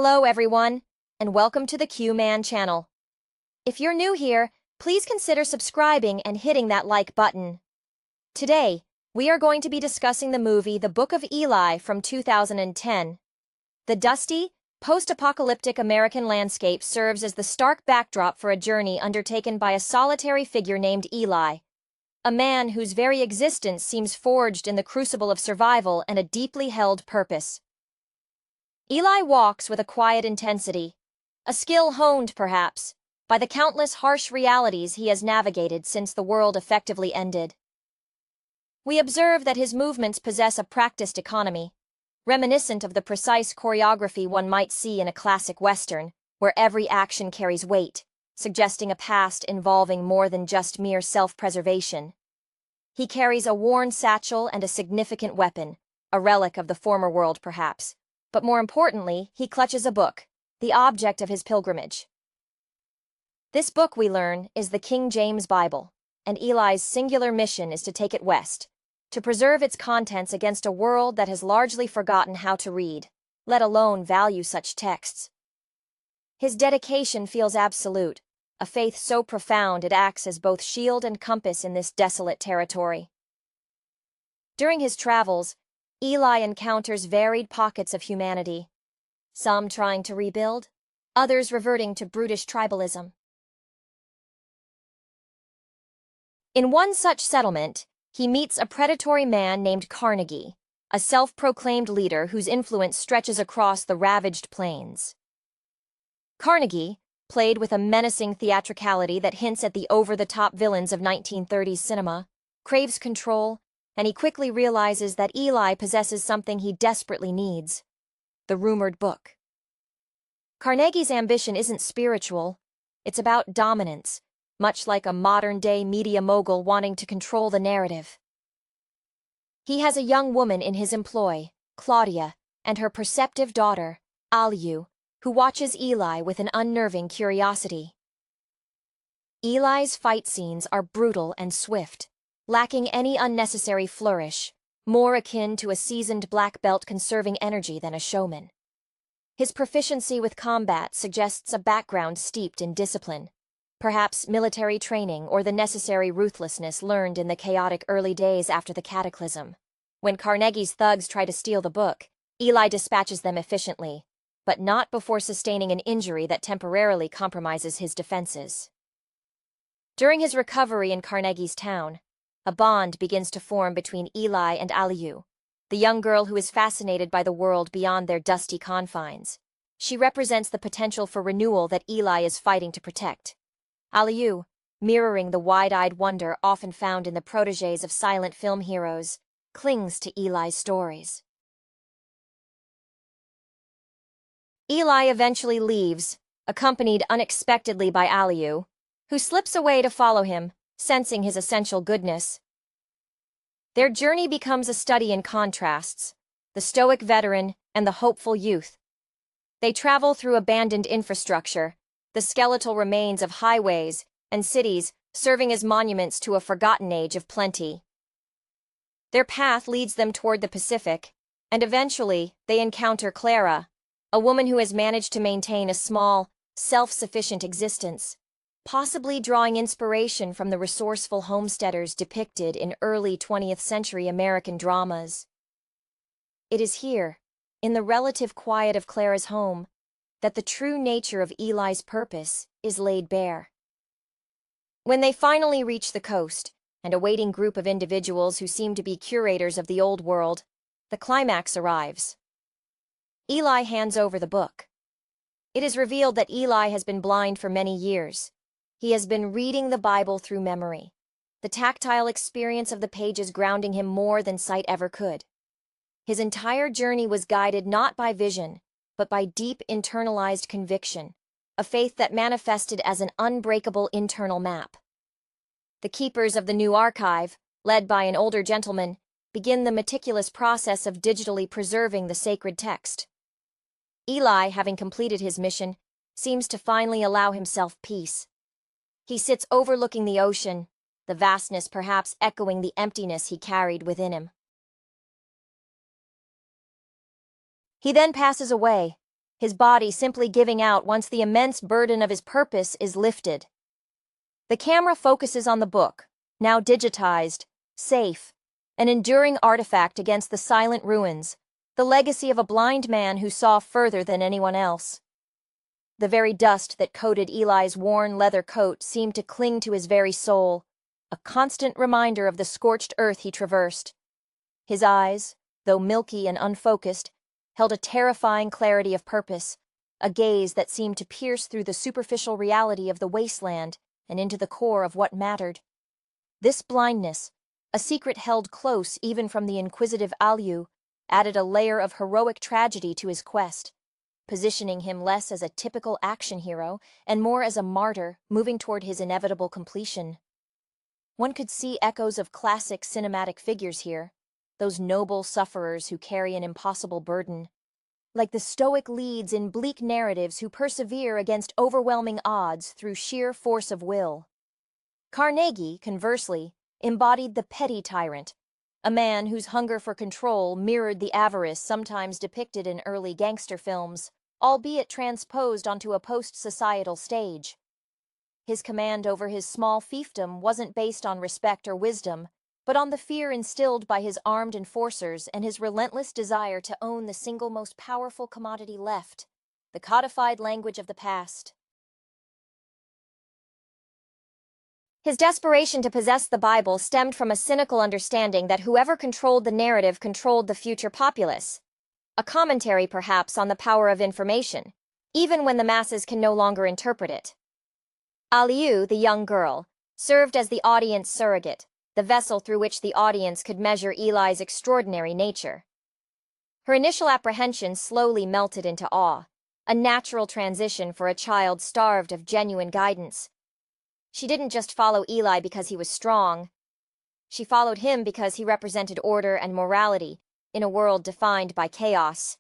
Hello everyone, and welcome to the Q-Man channel. If you're new here, please consider subscribing and hitting that like button. Today, we are going to be discussing the movie The Book of Eli from 2010. The dusty, post-apocalyptic American landscape serves as the stark backdrop for a journey undertaken by a solitary figure named Eli, a man whose very existence seems forged in the crucible of survival and a deeply held purpose. Eli walks with a quiet intensity, a skill honed, perhaps, by the countless harsh realities he has navigated since the world effectively ended. We observe that his movements possess a practiced economy, reminiscent of the precise choreography one might see in a classic Western, where every action carries weight, suggesting a past involving more than just mere self-preservation. He carries a worn satchel and a significant weapon, a relic of the former world, perhaps. But more importantly, he clutches a book, the object of his pilgrimage. This book, we learn, is the King James Bible, and Eli's singular mission is to take it west, to preserve its contents against a world that has largely forgotten how to read, let alone value such texts. His dedication feels absolute, a faith so profound it acts as both shield and compass in this desolate territory. During his travels, Eli encounters varied pockets of humanity, some trying to rebuild, others reverting to brutish tribalism. In one such settlement, he meets a predatory man named Carnegie, a self-proclaimed leader whose influence stretches across the ravaged plains. Carnegie, played with a menacing theatricality that hints at the over-the-top villains of 1930s cinema, craves control, and he quickly realizes that Eli possesses something he desperately needs: the rumored book. Carnegie's ambition isn't spiritual, it's about dominance, much like a modern-day media mogul wanting to control the narrative. He has a young woman in his employ, Claudia, and her perceptive daughter, Aliu, who watches Eli with an unnerving curiosity. Eli's fight scenes are brutal and swift, lacking any unnecessary flourish, more akin to a seasoned black belt conserving energy than a showman. His proficiency with combat suggests a background steeped in discipline, perhaps military training or the necessary ruthlessness learned in the chaotic early days after the cataclysm. When Carnegie's thugs try to steal the book, Eli dispatches them efficiently, but not before sustaining an injury that temporarily compromises his defenses. During his recovery in Carnegie's town, a bond begins to form between Eli and Aliu, the young girl who is fascinated by the world beyond their dusty confines. She represents the potential for renewal that Eli is fighting to protect. Aliu, mirroring the wide-eyed wonder often found in the protégés of silent film heroes, clings to Eli's stories. Eli eventually leaves, accompanied unexpectedly by Aliu, who slips away to follow him, sensing his essential goodness. Their journey becomes a study in contrasts, the stoic veteran and the hopeful youth. They travel through abandoned infrastructure, the skeletal remains of highways and cities serving as monuments to a forgotten age of plenty. Their path leads them toward the Pacific, and eventually they encounter Clara, a woman who has managed to maintain a small, self-sufficient existence, possibly drawing inspiration from the resourceful homesteaders depicted in early 20th century American dramas. It is here, in the relative quiet of Clara's home, that the true nature of Eli's purpose is laid bare. When they finally reach the coast, and a waiting group of individuals who seem to be curators of the old world, the climax arrives. Eli hands over the book. It is revealed that Eli has been blind for many years. He has been reading the Bible through memory, the tactile experience of the pages grounding him more than sight ever could. His entire journey was guided not by vision, but by deep internalized conviction, a faith that manifested as an unbreakable internal map. The keepers of the new archive, led by an older gentleman, begin the meticulous process of digitally preserving the sacred text. Eli, having completed his mission, seems to finally allow himself peace. He sits overlooking the ocean, the vastness perhaps echoing the emptiness he carried within him. He then passes away, his body simply giving out once the immense burden of his purpose is lifted. The camera focuses on the book, now digitized, safe, an enduring artifact against the silent ruins, the legacy of a blind man who saw further than anyone else. The very dust that coated Eli's worn leather coat seemed to cling to his very soul, a constant reminder of the scorched earth he traversed. His eyes, though milky and unfocused, held a terrifying clarity of purpose, a gaze that seemed to pierce through the superficial reality of the wasteland and into the core of what mattered. This blindness, a secret held close even from the inquisitive Aliu, added a layer of heroic tragedy to his quest, positioning him less as a typical action hero and more as a martyr moving toward his inevitable completion. One could see echoes of classic cinematic figures here, those noble sufferers who carry an impossible burden, like the stoic leads in bleak narratives who persevere against overwhelming odds through sheer force of will. Carnegie, conversely, embodied the petty tyrant, a man whose hunger for control mirrored the avarice sometimes depicted in early gangster films, albeit transposed onto a post-societal stage. His command over his small fiefdom wasn't based on respect or wisdom, but on the fear instilled by his armed enforcers and his relentless desire to own the single most powerful commodity left, the codified language of the past. His desperation to possess the Bible stemmed from a cynical understanding that whoever controlled the narrative controlled the future populace, a commentary perhaps on the power of information, even when the masses can no longer interpret it. Aliu, the young girl, served as the audience surrogate, the vessel through which the audience could measure Eli's extraordinary nature. Her initial apprehension slowly melted into awe, a natural transition for a child starved of genuine guidance. She didn't just follow Eli because he was strong. She followed him because he represented order and morality in a world defined by chaos.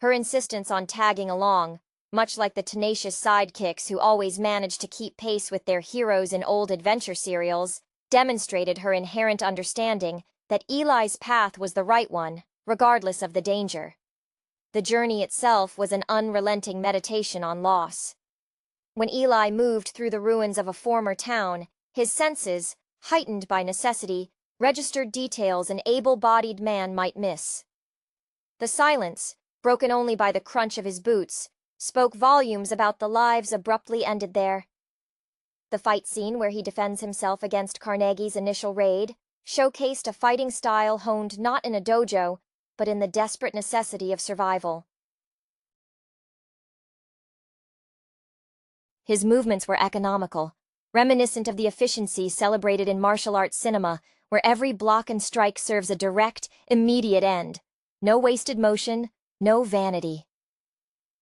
Her insistence on tagging along, much like the tenacious sidekicks who always managed to keep pace with their heroes in old adventure serials, demonstrated her inherent understanding that Eli's path was the right one, regardless of the danger. The journey itself was an unrelenting meditation on loss. When Eli moved through the ruins of a former town, his senses, heightened by necessity, registered details an able-bodied man might miss. The silence, broken only by the crunch of his boots, spoke volumes about the lives abruptly ended there. The fight scene where he defends himself against Carnegie's initial raid showcased a fighting style honed not in a dojo, but in the desperate necessity of survival. His movements were economical, reminiscent of the efficiency celebrated in martial arts cinema, where every block and strike serves a direct, immediate end. No wasted motion, no vanity.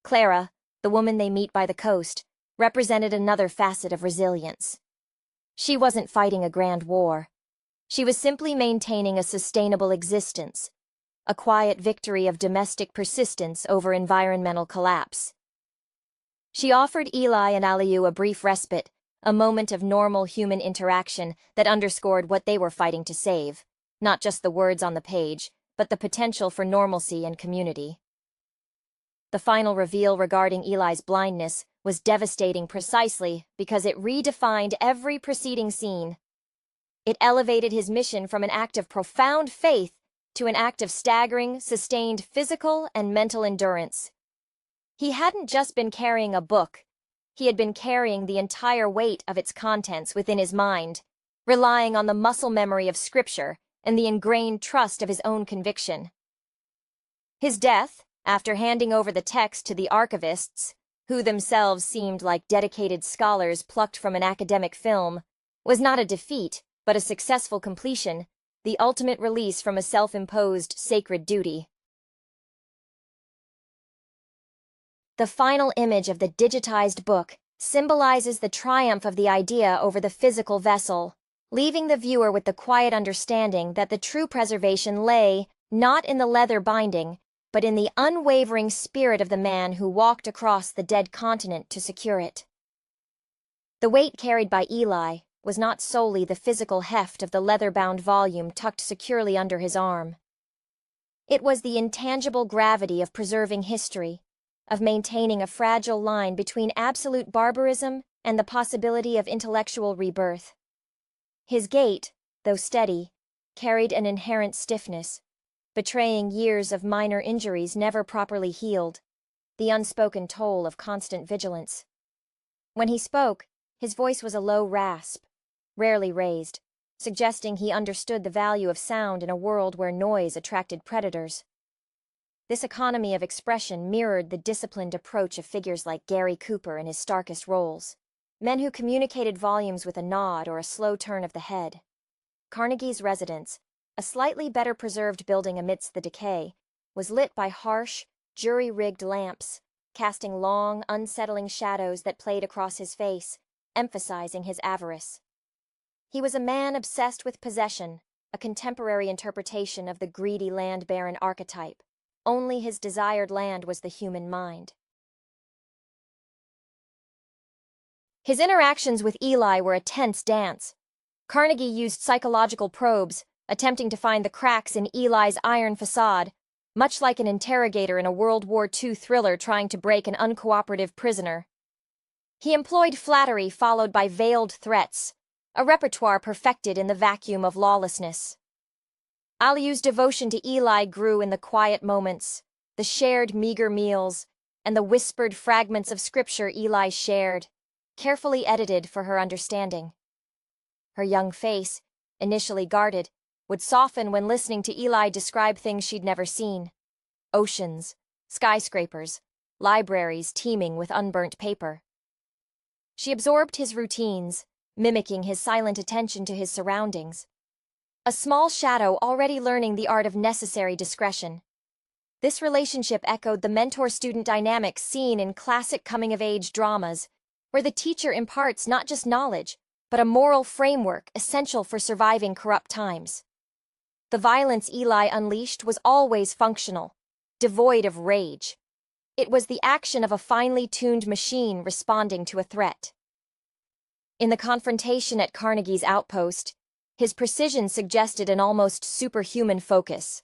Clara, the woman they meet by the coast, represented another facet of resilience. She wasn't fighting a grand war. She was simply maintaining a sustainable existence, a quiet victory of domestic persistence over environmental collapse. She offered Eli and Aliu a brief respite, a moment of normal human interaction that underscored what they were fighting to save, not just the words on the page, but the potential for normalcy and community. The final reveal regarding Eli's blindness was devastating precisely because it redefined every preceding scene. It elevated his mission from an act of profound faith to an act of staggering, sustained physical and mental endurance. He hadn't just been carrying a book, he had been carrying the entire weight of its contents within his mind, relying on the muscle memory of scripture and the ingrained trust of his own conviction. His death, after handing over the text to the archivists, who themselves seemed like dedicated scholars plucked from an academic film, was not a defeat, but a successful completion, the ultimate release from a self-imposed sacred duty. The final image of the digitized book symbolizes the triumph of the idea over the physical vessel, leaving the viewer with the quiet understanding that the true preservation lay not in the leather binding, but in the unwavering spirit of the man who walked across the dead continent to secure it. The weight carried by Eli was not solely the physical heft of the leather-bound volume tucked securely under his arm. It was the intangible gravity of preserving history, of maintaining a fragile line between absolute barbarism and the possibility of intellectual rebirth. His gait, though steady, carried an inherent stiffness, betraying years of minor injuries never properly healed, the unspoken toll of constant vigilance. When he spoke, his voice was a low rasp, rarely raised, suggesting he understood the value of sound in a world where noise attracted predators. This economy of expression mirrored the disciplined approach of figures like Gary Cooper in his starkest roles, men who communicated volumes with a nod or a slow turn of the head. Carnegie's residence, a slightly better preserved building amidst the decay, was lit by harsh, jury-rigged lamps, casting long, unsettling shadows that played across his face, emphasizing his avarice. He was a man obsessed with possession, a contemporary interpretation of the greedy land baron archetype. Only his desired land was the human mind. His interactions with Eli were a tense dance. Carnegie used psychological probes, attempting to find the cracks in Eli's iron facade, much like an interrogator in a World War II thriller trying to break an uncooperative prisoner. He employed flattery followed by veiled threats, a repertoire perfected in the vacuum of lawlessness. Aliu's devotion to Eli grew in the quiet moments, the shared meager meals, and the whispered fragments of scripture Eli shared, carefully edited for her understanding. Her young face, initially guarded, would soften when listening to Eli describe things she'd never seen. Oceans, skyscrapers, libraries teeming with unburnt paper. She absorbed his routines, mimicking his silent attention to his surroundings. A small shadow already learning the art of necessary discretion. This relationship echoed the mentor-student dynamic seen in classic coming-of-age dramas, where the teacher imparts not just knowledge, but a moral framework essential for surviving corrupt times. The violence Eli unleashed was always functional, devoid of rage. It was the action of a finely tuned machine responding to a threat. In the confrontation at Carnegie's outpost, his precision suggested an almost superhuman focus,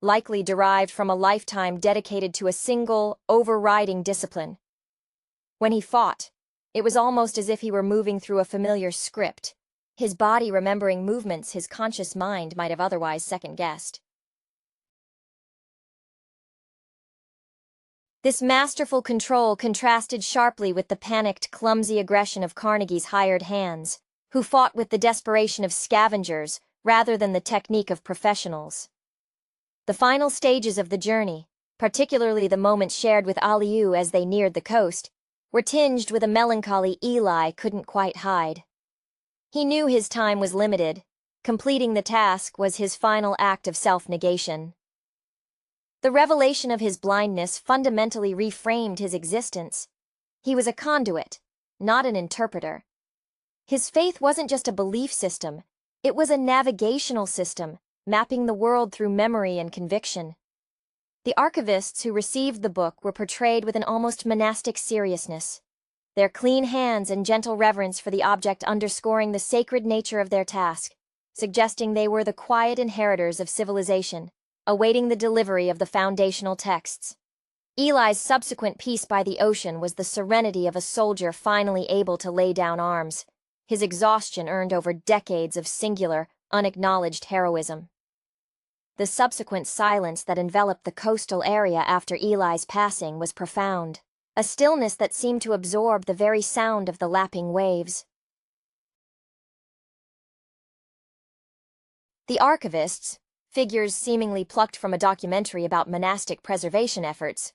likely derived from a lifetime dedicated to a single, overriding discipline. When he fought, it was almost as if he were moving through a familiar script, his body remembering movements his conscious mind might have otherwise second-guessed. This masterful control contrasted sharply with the panicked, clumsy aggression of Carnegie's hired hands, who fought with the desperation of scavengers rather than the technique of professionals. The final stages of the journey, particularly the moments shared with Aliu as they neared the coast, were tinged with a melancholy Eli couldn't quite hide. He knew his time was limited. Completing the task was his final act of self-negation. The revelation of his blindness fundamentally reframed his existence. He was a conduit, not an interpreter. His faith wasn't just a belief system, it was a navigational system, mapping the world through memory and conviction. The archivists who received the book were portrayed with an almost monastic seriousness, their clean hands and gentle reverence for the object underscoring the sacred nature of their task, suggesting they were the quiet inheritors of civilization, awaiting the delivery of the foundational texts. Eli's subsequent peace by the ocean was the serenity of a soldier finally able to lay down arms, his exhaustion earned over decades of singular, unacknowledged heroism. The subsequent silence that enveloped the coastal area after Eli's passing was profound, a stillness that seemed to absorb the very sound of the lapping waves. The archivists, figures seemingly plucked from a documentary about monastic preservation efforts,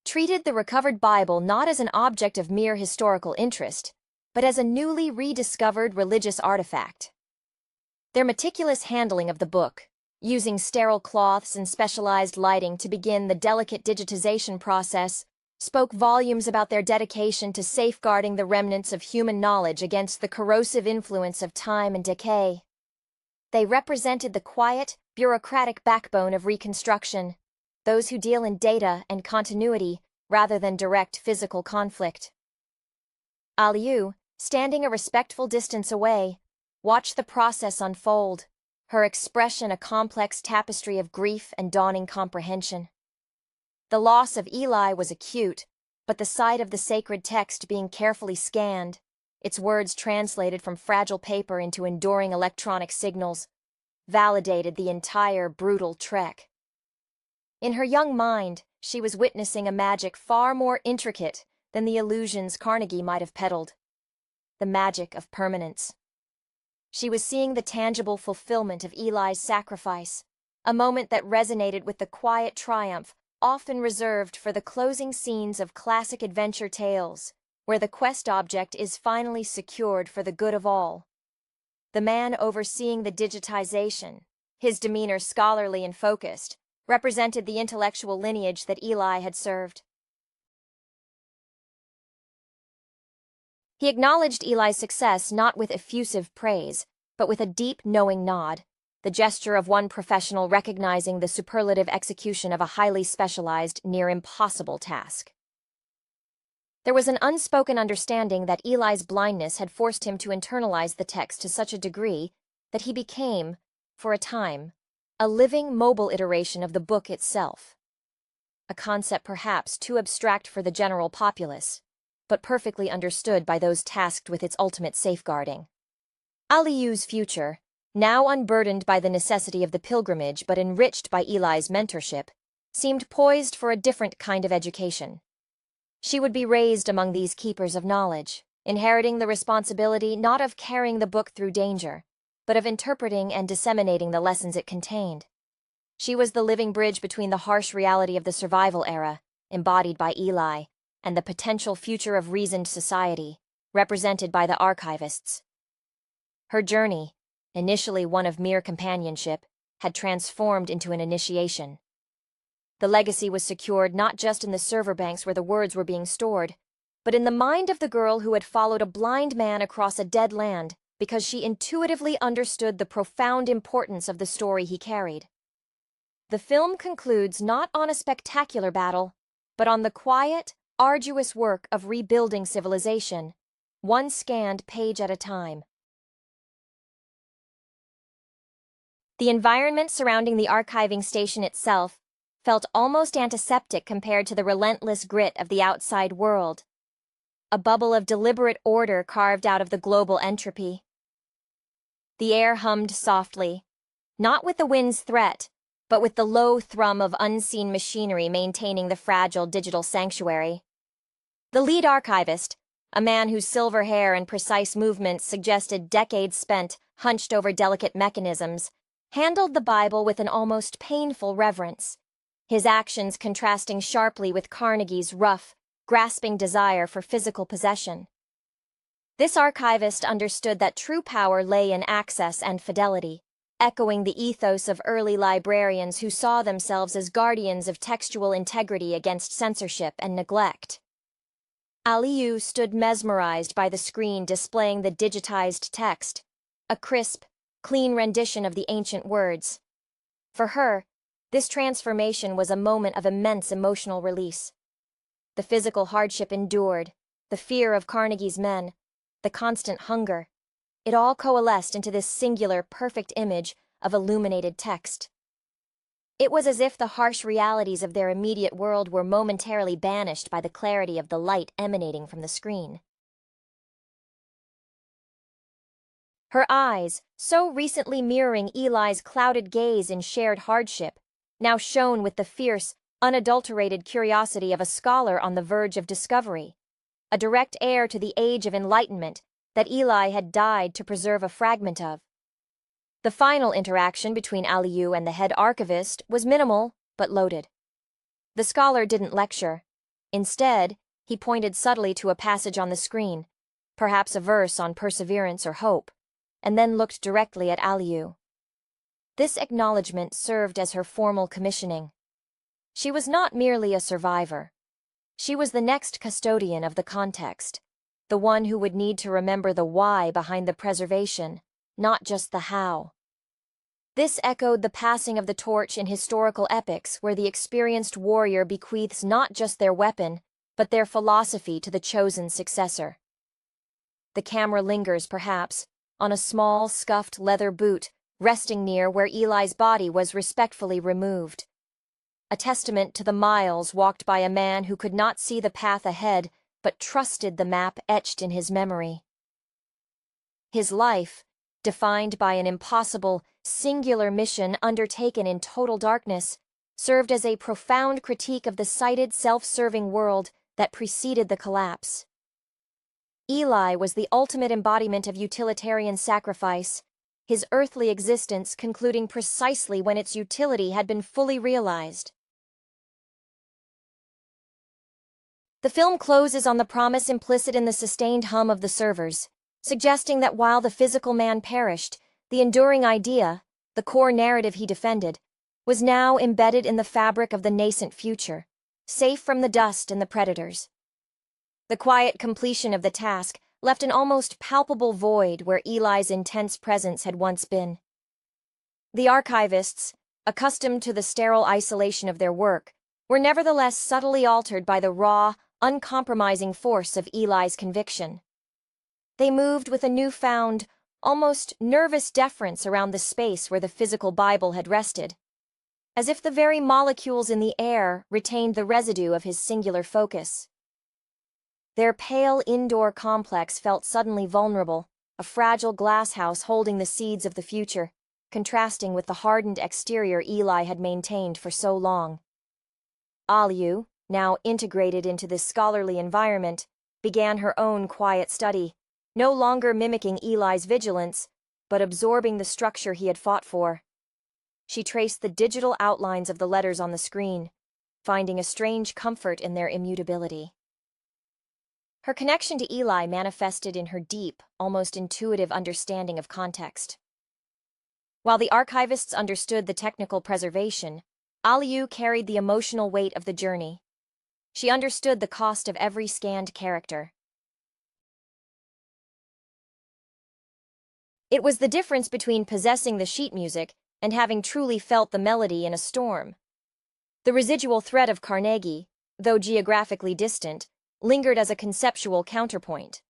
treated the recovered Bible not as an object of mere historical interest, but as a newly rediscovered religious artifact. Their meticulous handling of the book, using sterile cloths and specialized lighting to begin the delicate digitization process, spoke volumes about their dedication to safeguarding the remnants of human knowledge against the corrosive influence of time and decay. They represented the quiet, bureaucratic backbone of Reconstruction, those who deal in data and continuity rather than direct physical conflict. Aliu, standing a respectful distance away, watched the process unfold, her expression a complex tapestry of grief and dawning comprehension. The loss of Eli was acute, but the sight of the sacred text being carefully scanned, its words translated from fragile paper into enduring electronic signals, validated the entire brutal trek. In her young mind, she was witnessing a magic far more intricate than the illusions Carnegie might have peddled. The magic of permanence. She was seeing the tangible fulfillment of Eli's sacrifice, a moment that resonated with the quiet triumph often reserved for the closing scenes of classic adventure tales, where the quest object is finally secured for the good of all. The man overseeing the digitization, his demeanor scholarly and focused, represented the intellectual lineage that Eli had served. He acknowledged Eli's success not with effusive praise, but with a deep, knowing nod, the gesture of one professional recognizing the superlative execution of a highly specialized, near-impossible task. There was an unspoken understanding that Eli's blindness had forced him to internalize the text to such a degree that he became, for a time, a living, mobile iteration of the book itself. A concept perhaps too abstract for the general populace, but perfectly understood by those tasked with its ultimate safeguarding. Aliu's future, now unburdened by the necessity of the pilgrimage but enriched by Eli's mentorship, seemed poised for a different kind of education. She would be raised among these keepers of knowledge, inheriting the responsibility not of carrying the book through danger, but of interpreting and disseminating the lessons it contained. She was the living bridge between the harsh reality of the survival era, embodied by Eli, and the potential future of reasoned society, represented by the archivists. Her journey, initially one of mere companionship, had transformed into an initiation. The legacy was secured not just in the server banks where the words were being stored, but in the mind of the girl who had followed a blind man across a dead land because she intuitively understood the profound importance of the story he carried. The film concludes not on a spectacular battle, but on the quiet, arduous work of rebuilding civilization, one scanned page at a time. The environment surrounding the archiving station itself felt almost antiseptic compared to the relentless grit of the outside world, a bubble of deliberate order carved out of the global entropy. The air hummed softly, not with the wind's threat, but with the low thrum of unseen machinery maintaining the fragile digital sanctuary. The lead archivist, a man whose silver hair and precise movements suggested decades spent hunched over delicate mechanisms, handled the Bible with an almost painful reverence, his actions contrasting sharply with Carnegie's rough, grasping desire for physical possession. This archivist understood that true power lay in access and fidelity, echoing the ethos of early librarians who saw themselves as guardians of textual integrity against censorship and neglect. Aliu stood mesmerized by the screen displaying the digitized text, a crisp, clean rendition of the ancient words. For her, this transformation was a moment of immense emotional release. The physical hardship endured, the fear of Carnegie's men, the constant hunger, it all coalesced into this singular, perfect image of illuminated text. It was as if the harsh realities of their immediate world were momentarily banished by the clarity of the light emanating from the screen. Her eyes, so recently mirroring Eli's clouded gaze in shared hardship, now shone with the fierce, unadulterated curiosity of a scholar on the verge of discovery, a direct heir to the age of enlightenment that Eli had died to preserve a fragment of. The final interaction between Aliu and the head archivist was minimal, but loaded. The scholar didn't lecture. Instead, he pointed subtly to a passage on the screen, perhaps a verse on perseverance or hope, and then looked directly at Aliu. This acknowledgement served as her formal commissioning. She was not merely a survivor. She was the next custodian of the context, the one who would need to remember the why behind the preservation, not just the how. This echoed the passing of the torch in historical epics where the experienced warrior bequeaths not just their weapon, but their philosophy to the chosen successor. The camera lingers, perhaps, on a small, scuffed leather boot resting near where Eli's body was respectfully removed. a testament to the miles walked by a man who could not see the path ahead but trusted the map etched in his memory. His life, defined by an impossible, singular mission undertaken in total darkness, served as a profound critique of the sighted, self-serving world that preceded the collapse. Eli was the ultimate embodiment of utilitarian sacrifice, his earthly existence concluding precisely when its utility had been fully realized. The film closes on the promise implicit in the sustained hum of the servers, suggesting that while the physical man perished, the enduring idea, the core narrative he defended, was now embedded in the fabric of the nascent future, safe from the dust and the predators. The quiet completion of the task left an almost palpable void where Eli's intense presence had once been. The archivists, accustomed to the sterile isolation of their work, were nevertheless subtly altered by the raw, uncompromising force of Eli's conviction. They moved with a newfound, almost nervous deference around the space where the physical Bible had rested, as if the very molecules in the air retained the residue of his singular focus. Their pale indoor complex felt suddenly vulnerable, a fragile glass house holding the seeds of the future, contrasting with the hardened exterior Eli had maintained for so long. Aliu, now integrated into this scholarly environment, began her own quiet study, no longer mimicking Eli's vigilance, but absorbing the structure he had fought for. She traced the digital outlines of the letters on the screen, finding a strange comfort in their immutability. Her connection to Eli manifested in her deep, almost intuitive understanding of context. While the archivists understood the technical preservation, Aliu carried the emotional weight of the journey. She understood the cost of every scanned character. It was the difference between possessing the sheet music and having truly felt the melody in a storm. The residual threat of Carnegie, though geographically distant, lingered as a conceptual counterpoint.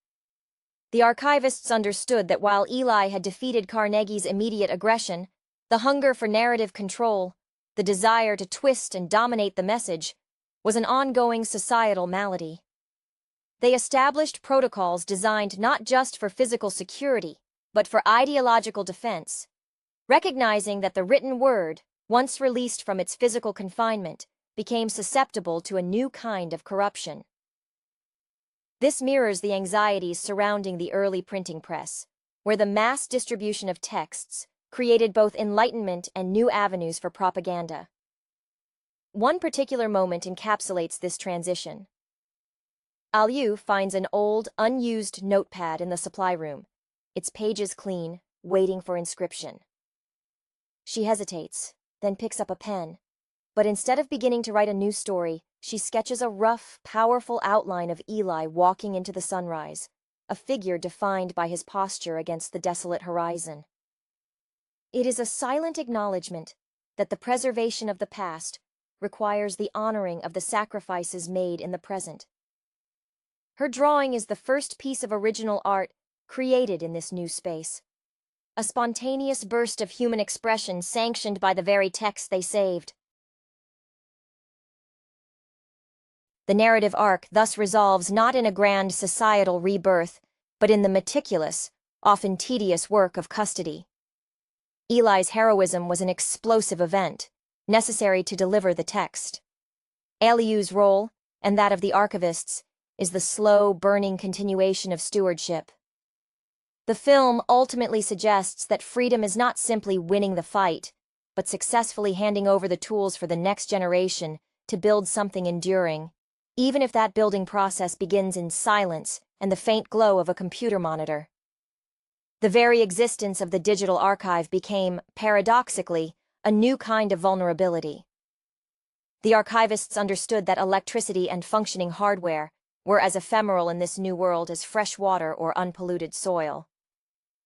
The archivists understood that while Eli had defeated Carnegie's immediate aggression, the hunger for narrative control, the desire to twist and dominate the message, was an ongoing societal malady. They established protocols designed not just for physical security, but for ideological defense, recognizing that the written word, once released from its physical confinement, became susceptible to a new kind of corruption. This mirrors the anxieties surrounding the early printing press, where the mass distribution of texts created both enlightenment and new avenues for propaganda. One particular moment encapsulates this transition. Aliu finds an old, unused notepad in the supply room, its pages clean, waiting for inscription. She hesitates, then picks up a pen, but instead of beginning to write a new story, she sketches a rough, powerful outline of Eli walking into the sunrise, a figure defined by his posture against the desolate horizon. It is a silent acknowledgement that the preservation of the past requires the honoring of the sacrifices made in the present. Her drawing is the first piece of original art created in this new space, a spontaneous burst of human expression sanctioned by the very texts they saved. The narrative arc thus resolves not in a grand societal rebirth, but in the meticulous, often tedious work of custody. Eli's heroism was an explosive event, necessary to deliver the text. Aliu's role, and that of the archivists, is the slow, burning continuation of stewardship. The film ultimately suggests that freedom is not simply winning the fight, but successfully handing over the tools for the next generation to build something enduring, even if that building process begins in silence and the faint glow of a computer monitor. The very existence of the digital archive became, paradoxically, a new kind of vulnerability. The archivists understood that electricity and functioning hardware were as ephemeral in this new world as fresh water or unpolluted soil.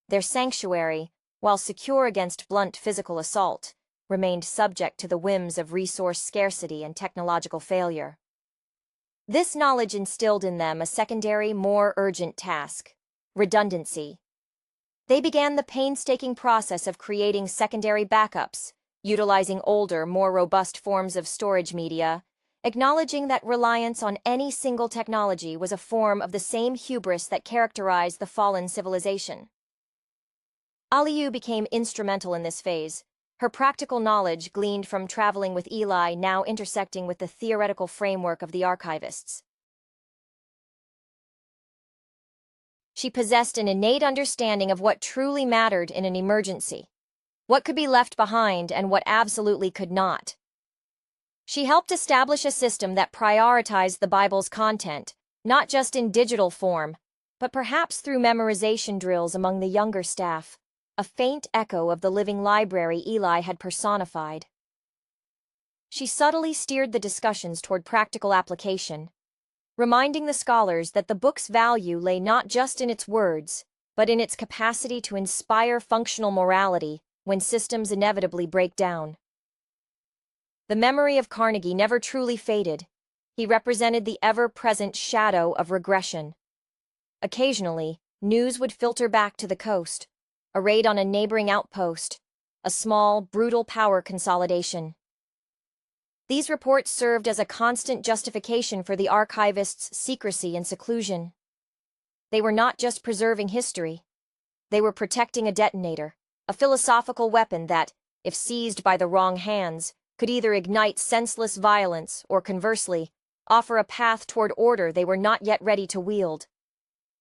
Their sanctuary, while secure against blunt physical assault, remained subject to the whims of resource scarcity and technological failure. This knowledge instilled in them a secondary, more urgent task: redundancy. They began the painstaking process of creating secondary backups, utilizing older, more robust forms of storage media, acknowledging that reliance on any single technology was a form of the same hubris that characterized the fallen civilization. Aliyu became instrumental in this phase, her practical knowledge gleaned from traveling with Eli now intersecting with the theoretical framework of the archivists. She possessed an innate understanding of what truly mattered in an emergency, what could be left behind and what absolutely could not. She helped establish a system that prioritized the Bible's content, not just in digital form, but perhaps through memorization drills among the younger staff, a faint echo of the living library Eli had personified. She subtly steered the discussions toward practical application, reminding the scholars that the book's value lay not just in its words, but in its capacity to inspire functional morality when systems inevitably break down. The memory of Carnegie never truly faded. He represented the ever-present shadow of regression. Occasionally, news would filter back to the coast, a raid on a neighboring outpost, a small, brutal power consolidation. These reports served as a constant justification for the archivists' secrecy and seclusion. They were not just preserving history. They were protecting a detonator, a philosophical weapon that, if seized by the wrong hands, could either ignite senseless violence or, conversely, offer a path toward order they were not yet ready to wield.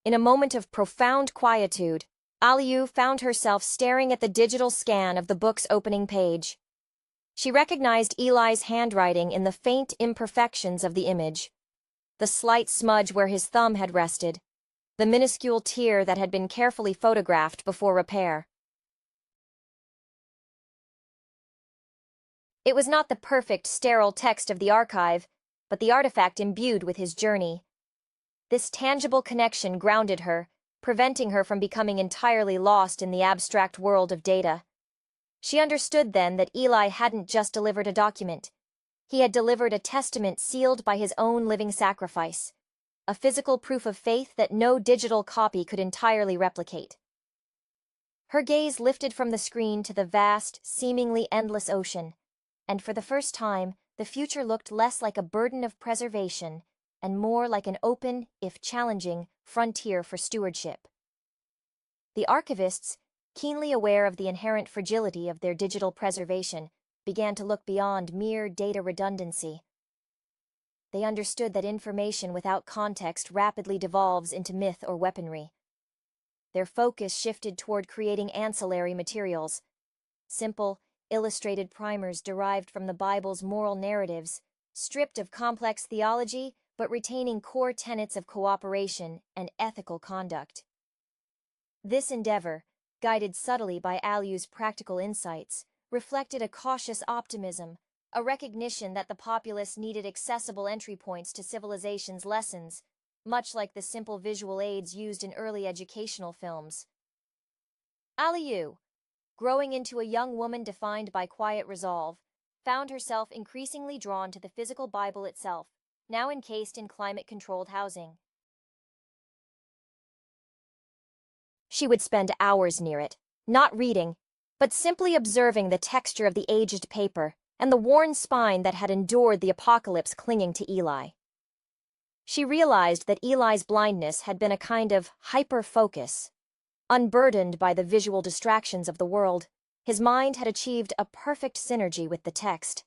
In a moment of profound quietude, Aliyu found herself staring at the digital scan of the book's opening page. She recognized Eli's handwriting in the faint imperfections of the image, the slight smudge where his thumb had rested, the minuscule tear that had been carefully photographed before repair. It was not the perfect, sterile text of the archive, but the artifact imbued with his journey. This tangible connection grounded her, preventing her from becoming entirely lost in the abstract world of data. She understood then that Eli hadn't just delivered a document. He had delivered a testament sealed by his own living sacrifice, a physical proof of faith that no digital copy could entirely replicate. Her gaze lifted from the screen to the vast, seemingly endless ocean, and for the first time, the future looked less like a burden of preservation and more like an open, if challenging, frontier for stewardship. The archivists, keenly aware of the inherent fragility of their digital preservation, began to look beyond mere data redundancy. They understood that information without context rapidly devolves into myth or weaponry. Their focus shifted toward creating ancillary materials, simple, illustrated primers derived from the Bible's moral narratives, stripped of complex theology but retaining core tenets of cooperation and ethical conduct. This endeavor, guided subtly by Aliyu's practical insights, reflected a cautious optimism, a recognition that the populace needed accessible entry points to civilization's lessons, much like the simple visual aids used in early educational films. Aliyu, growing into a young woman defined by quiet resolve, found herself increasingly drawn to the physical Bible itself, now encased in climate-controlled housing. She would spend hours near it, not reading, but simply observing the texture of the aged paper and the worn spine that had endured the apocalypse clinging to Eli. She realized that Eli's blindness had been a kind of hyper-focus. Unburdened by the visual distractions of the world, his mind had achieved a perfect synergy with the text.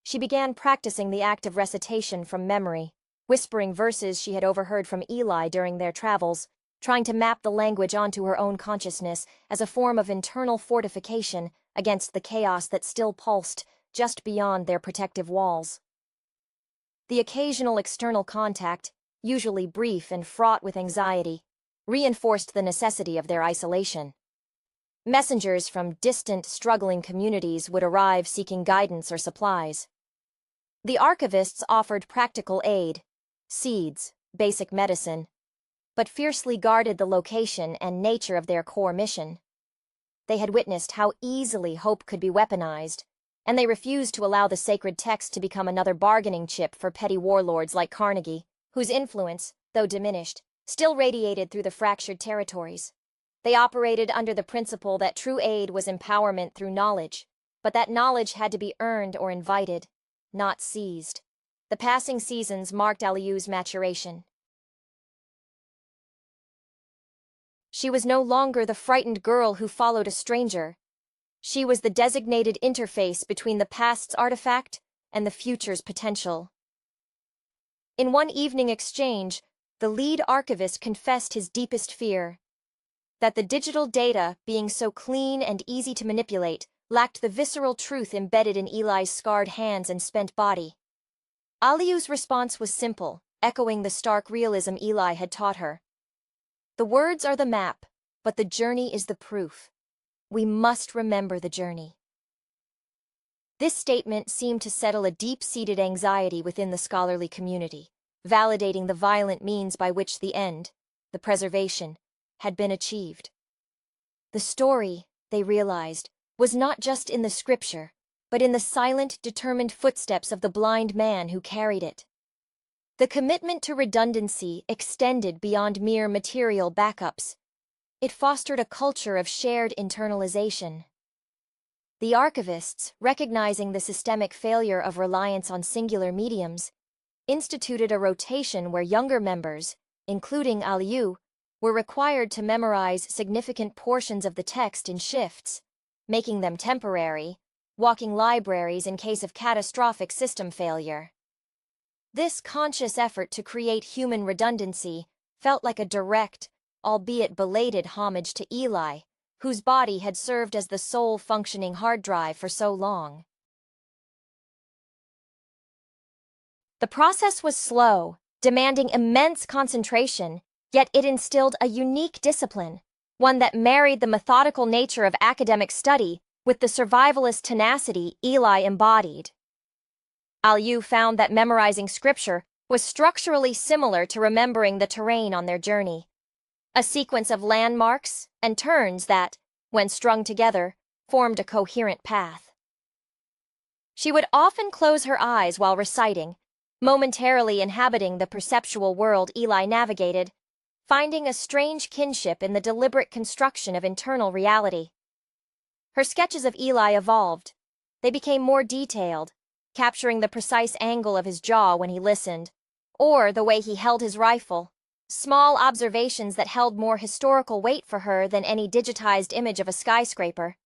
She began practicing the act of recitation from memory, whispering verses she had overheard from Eli during their travels, trying to map the language onto her own consciousness as a form of internal fortification against the chaos that still pulsed just beyond their protective walls. The occasional external contact, usually brief and fraught with anxiety, reinforced the necessity of their isolation. Messengers from distant, struggling communities would arrive seeking guidance or supplies. The archivists offered practical aid, seeds, basic medicine, but fiercely guarded the location and nature of their core mission. They had witnessed how easily hope could be weaponized, and they refused to allow the sacred text to become another bargaining chip for petty warlords like Carnegie, whose influence, though diminished, still radiated through the fractured territories. They operated under the principle that true aid was empowerment through knowledge, but that knowledge had to be earned or invited, not seized. The passing seasons marked Aliu's maturation. She was no longer the frightened girl who followed a stranger. She was the designated interface between the past's artifact and the future's potential. In one evening exchange, the lead archivist confessed his deepest fear: that the digital data, being so clean and easy to manipulate, lacked the visceral truth embedded in Eli's scarred hands and spent body. Aliu's response was simple, echoing the stark realism Eli had taught her. The words are the map, but the journey is the proof. We must remember the journey. This statement seemed to settle a deep-seated anxiety within the scholarly community, validating the violent means by which the end, the preservation, had been achieved. The story, they realized, was not just in the scripture, but in the silent, determined footsteps of the blind man who carried it. The commitment to redundancy extended beyond mere material backups. It fostered a culture of shared internalization. The archivists, recognizing the systemic failure of reliance on singular mediums, instituted a rotation where younger members, including Aliu, were required to memorize significant portions of the text in shifts, making them temporary, walking libraries in case of catastrophic system failure. This conscious effort to create human redundancy felt like a direct, albeit belated homage to Eli, whose body had served as the sole functioning hard drive for so long. The process was slow, demanding immense concentration, yet it instilled a unique discipline, one that married the methodical nature of academic study with the survivalist tenacity Eli embodied. Aliu found that memorizing scripture was structurally similar to remembering the terrain on their journey, a sequence of landmarks and turns that, when strung together, formed a coherent path. She would often close her eyes while reciting, momentarily inhabiting the perceptual world Eli navigated, finding a strange kinship in the deliberate construction of internal reality. Her sketches of Eli evolved. They became more detailed, capturing the precise angle of his jaw when he listened, or the way he held his rifle, small observations that held more historical weight for her than any digitized image of a skyscraper.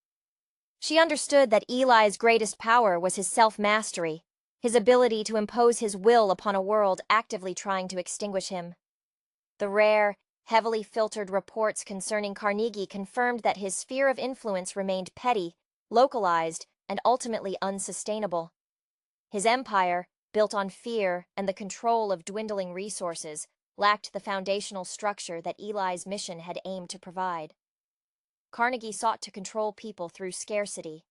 She understood that Eli's greatest power was his self-mastery, his ability to impose his will upon a world actively trying to extinguish him. The rare, heavily filtered reports concerning Carnegie confirmed that his sphere of influence remained petty, localized, and ultimately unsustainable. His empire, built on fear and the control of dwindling resources, lacked the foundational structure that Eli's mission had aimed to provide. Carnegie sought to control people through scarcity.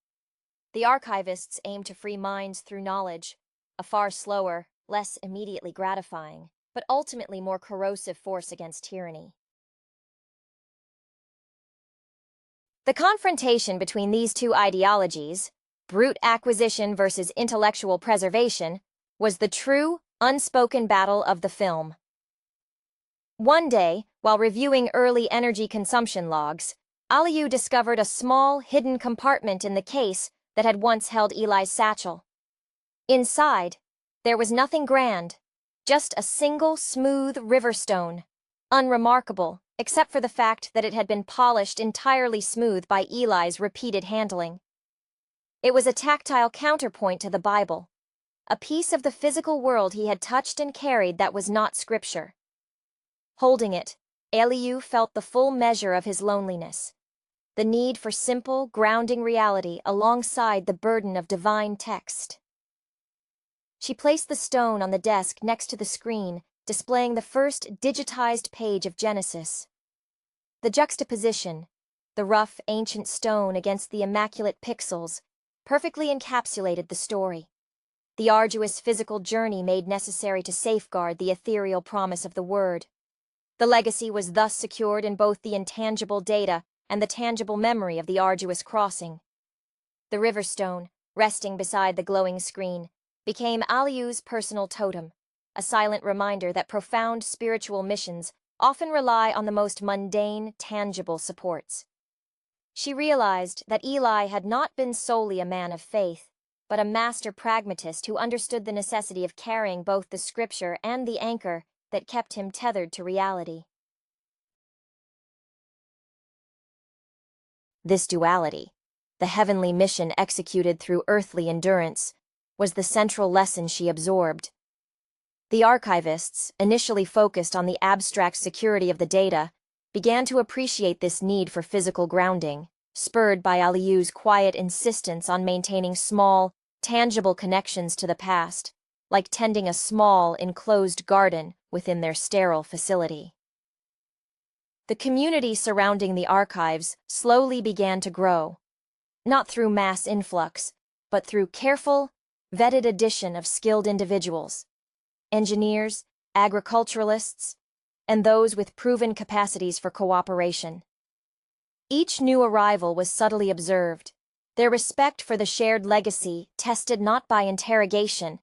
The archivists aimed to free minds through knowledge, a far slower, less immediately gratifying, but ultimately more corrosive force against tyranny. The confrontation between these two ideologies, brute acquisition versus intellectual preservation, was the true, unspoken battle of the film. One day, while reviewing early energy consumption logs, Aliu discovered a small, hidden compartment in the case that had once held Eli's satchel. Inside, there was nothing grand, just a single smooth river stone, unremarkable except for the fact that it had been polished entirely smooth by Eli's repeated handling. It was a tactile counterpoint to the Bible, a piece of the physical world he had touched and carried that was not scripture. Holding it, Aliu felt the full measure of his loneliness, the need for simple, grounding reality alongside the burden of divine text. She placed the stone on the desk next to the screen, displaying the first digitized page of Genesis. The juxtaposition, the rough, ancient stone against the immaculate pixels, perfectly encapsulated the story. The arduous physical journey made necessary to safeguard the ethereal promise of the Word. The legacy was thus secured in both the intangible data and the tangible memory of the arduous crossing. The river stone, resting beside the glowing screen, became Aliu's personal totem, a silent reminder that profound spiritual missions often rely on the most mundane, tangible supports. She realized that Eli had not been solely a man of faith, but a master pragmatist who understood the necessity of carrying both the scripture and the anchor that kept him tethered to reality. This duality, the heavenly mission executed through earthly endurance, was the central lesson she absorbed. The archivists, initially focused on the abstract security of the data, began to appreciate this need for physical grounding, spurred by Aliu's quiet insistence on maintaining small, tangible connections to the past, like tending a small, enclosed garden within their sterile facility. The community surrounding the archives slowly began to grow, not through mass influx, but through careful, vetted addition of skilled individuals, engineers, agriculturalists, and those with proven capacities for cooperation. Each new arrival was subtly observed, their respect for the shared legacy tested not by interrogation,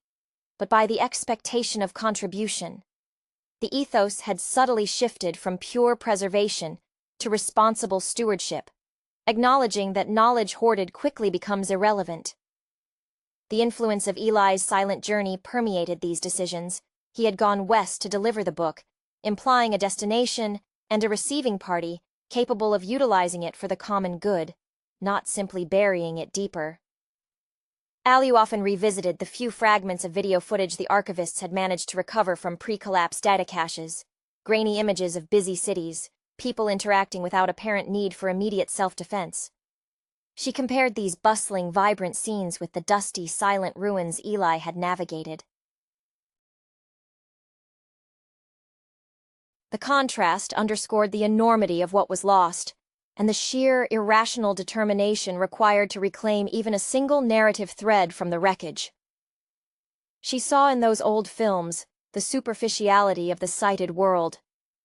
but by the expectation of contribution. The ethos had subtly shifted from pure preservation to responsible stewardship, acknowledging that knowledge hoarded quickly becomes irrelevant. The influence of Eli's silent journey permeated these decisions. He had gone west to deliver the book, implying a destination and a receiving party capable of utilizing it for the common good, not simply burying it deeper. Aliu often revisited the few fragments of video footage the archivists had managed to recover from pre-collapse data caches, grainy images of busy cities, people interacting without apparent need for immediate self-defense. She compared these bustling, vibrant scenes with the dusty, silent ruins Eli had navigated. The contrast underscored the enormity of what was lost, and the sheer, irrational determination required to reclaim even a single narrative thread from the wreckage. She saw in those old films the superficiality of the sighted world,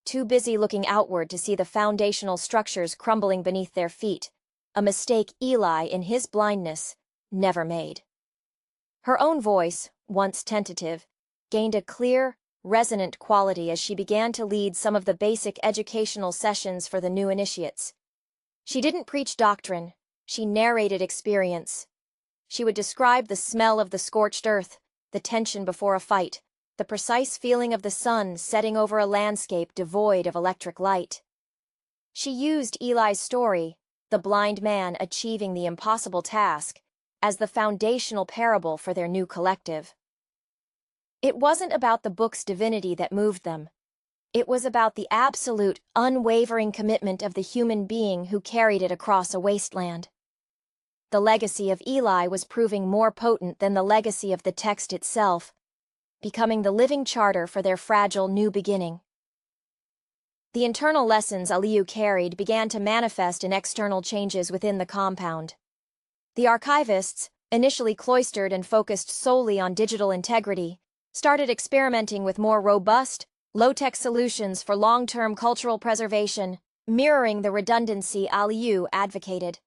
too busy looking outward to see the foundational structures crumbling beneath their feet, a mistake Eli, in his blindness, never made. Her own voice, once tentative, gained a clear, resonant quality as she began to lead some of the basic educational sessions for the new initiates. She didn't preach doctrine, she narrated experience. She would describe the smell of the scorched earth, the tension before a fight, the precise feeling of the sun setting over a landscape devoid of electric light. She used Eli's story, the blind man achieving the impossible task, as the foundational parable for their new collective. It wasn't about the book's divinity that moved them. It was about the absolute, unwavering commitment of the human being who carried it across a wasteland. The legacy of Eli was proving more potent than the legacy of the text itself, becoming the living charter for their fragile new beginning. The internal lessons Aliu carried began to manifest in external changes within the compound. The archivists, initially cloistered and focused solely on digital integrity, started experimenting with more robust, low-tech solutions for long-term cultural preservation, mirroring the redundancy Aliu advocated.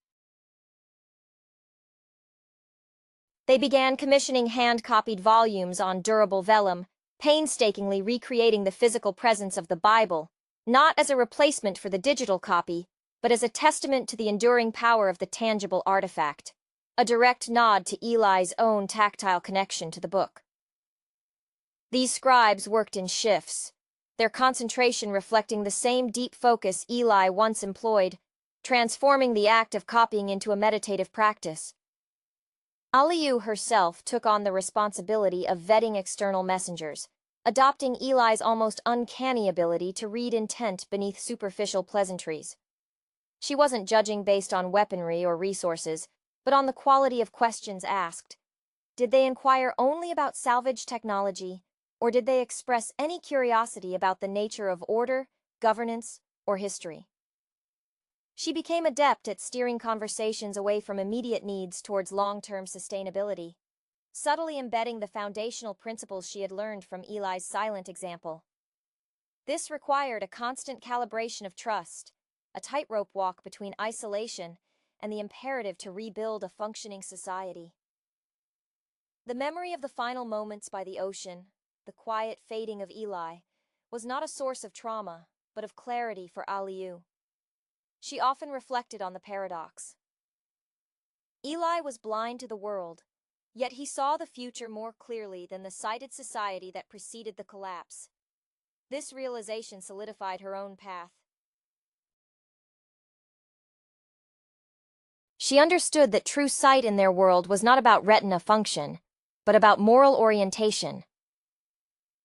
They began commissioning hand-copied volumes on durable vellum, painstakingly recreating the physical presence of the Bible, not as a replacement for the digital copy, but as a testament to the enduring power of the tangible artifact, a direct nod to Eli's own tactile connection to the book. These scribes worked in shifts, their concentration reflecting the same deep focus Eli once employed, transforming the act of copying into a meditative practice. Aliu herself took on the responsibility of vetting external messengers, adopting Eli's almost uncanny ability to read intent beneath superficial pleasantries. She wasn't judging based on weaponry or resources, but on the quality of questions asked. Did they inquire only about salvage technology, or did they express any curiosity about the nature of order, governance, or history? She became adept at steering conversations away from immediate needs towards long-term sustainability, subtly embedding the foundational principles she had learned from Eli's silent example. This required a constant calibration of trust, a tightrope walk between isolation and the imperative to rebuild a functioning society. The memory of the final moments by the ocean, the quiet fading of Eli, was not a source of trauma, but of clarity for Aliu. she often reflected on the paradox. Eli was blind to the world, yet he saw the future more clearly than the sighted society that preceded the collapse. This realization solidified her own path. She understood that true sight in their world was not about retina function, but about moral orientation.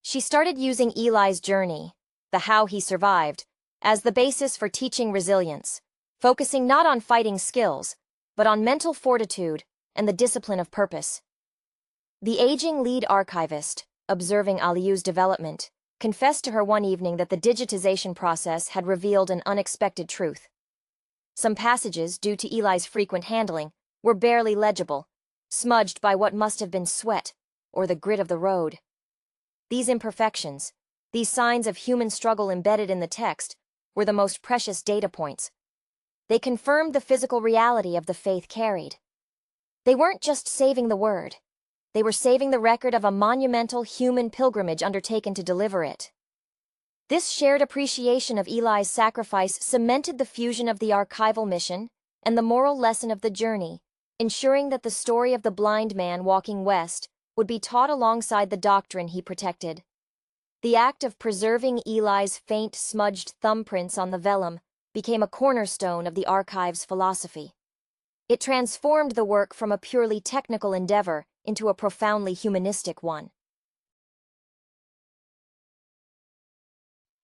She started using Eli's journey, the how he survived, as the basis for teaching resilience, focusing not on fighting skills, but on mental fortitude and the discipline of purpose. The aging lead archivist, observing Aliu's development, confessed to her one evening that the digitization process had revealed an unexpected truth. Some passages, due to Eli's frequent handling, were barely legible, smudged by what must have been sweat or the grit of the road. These imperfections, these signs of human struggle embedded in the text, were the most precious data points. They confirmed the physical reality of the faith carried. They weren't just saving the word. They were saving the record of a monumental human pilgrimage undertaken to deliver it. This shared appreciation of Eli's sacrifice cemented the fusion of the archival mission and the moral lesson of the journey, ensuring that the story of the blind man walking west would be taught alongside the doctrine he protected. The act of preserving Eli's faint, smudged thumbprints on the vellum became a cornerstone of the archive's philosophy. It transformed the work from a purely technical endeavor into a profoundly humanistic one.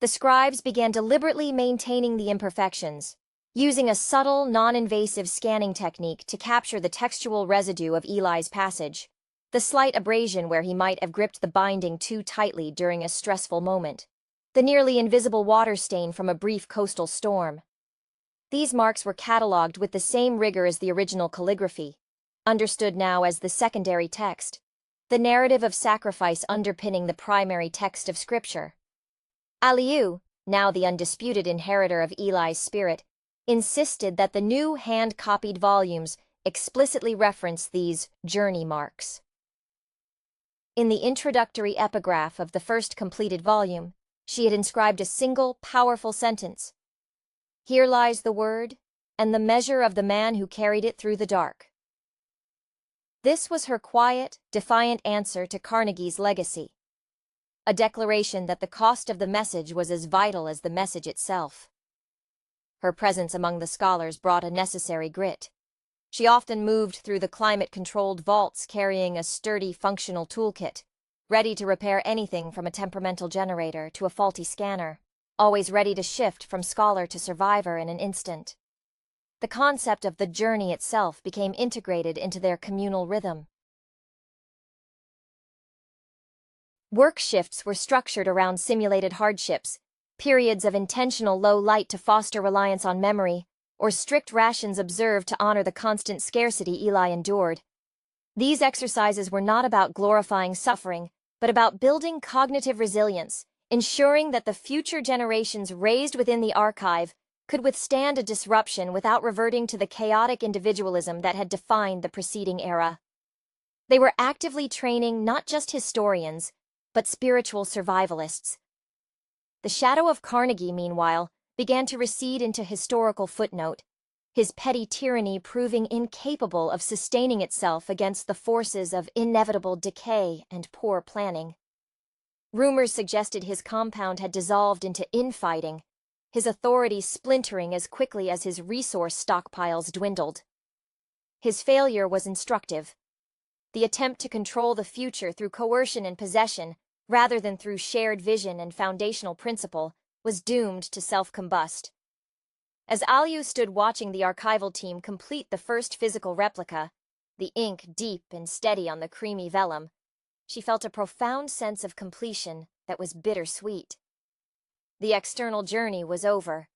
The scribes began deliberately maintaining the imperfections, using a subtle, non-invasive scanning technique to capture the textual residue of Eli's passage, the slight abrasion where he might have gripped the binding too tightly during a stressful moment, the nearly invisible water stain from a brief coastal storm. These marks were catalogued with the same rigor as the original calligraphy, understood now as the secondary text, the narrative of sacrifice underpinning the primary text of Scripture. Aliu, now the undisputed inheritor of Eli's spirit, insisted that the new hand-copied volumes explicitly reference these journey marks. In the introductory epigraph of the first completed volume, she had inscribed a single, powerful sentence: "Here lies the word, and the measure of the man who carried it through the dark." This was her quiet, defiant answer to Carnegie's legacy, a declaration that the cost of the message was as vital as the message itself. Her presence among the scholars brought a necessary grit. She often moved through the climate-controlled vaults carrying a sturdy, functional toolkit, ready to repair anything from a temperamental generator to a faulty scanner, always ready to shift from scholar to survivor in an instant. The concept of the journey itself became integrated into their communal rhythm. Work shifts were structured around simulated hardships, periods of intentional low light to foster reliance on memory, or strict rations observed to honor the constant scarcity Eli endured. These exercises were not about glorifying suffering, but about building cognitive resilience, ensuring that the future generations raised within the archive could withstand a disruption without reverting to the chaotic individualism that had defined the preceding era. They were actively training not just historians, but spiritual survivalists. The shadow of Carnegie, meanwhile, began to recede into historical footnote, his petty tyranny proving incapable of sustaining itself against the forces of inevitable decay and poor planning. Rumors suggested his compound had dissolved into infighting, his authority splintering as quickly as his resource stockpiles dwindled. His failure was instructive. The attempt to control the future through coercion and possession, rather than through shared vision and foundational principle, was doomed to self-combust. As Aliu stood watching the archival team complete the first physical replica, the ink deep and steady on the creamy vellum, she felt a profound sense of completion that was bittersweet. The external journey was over.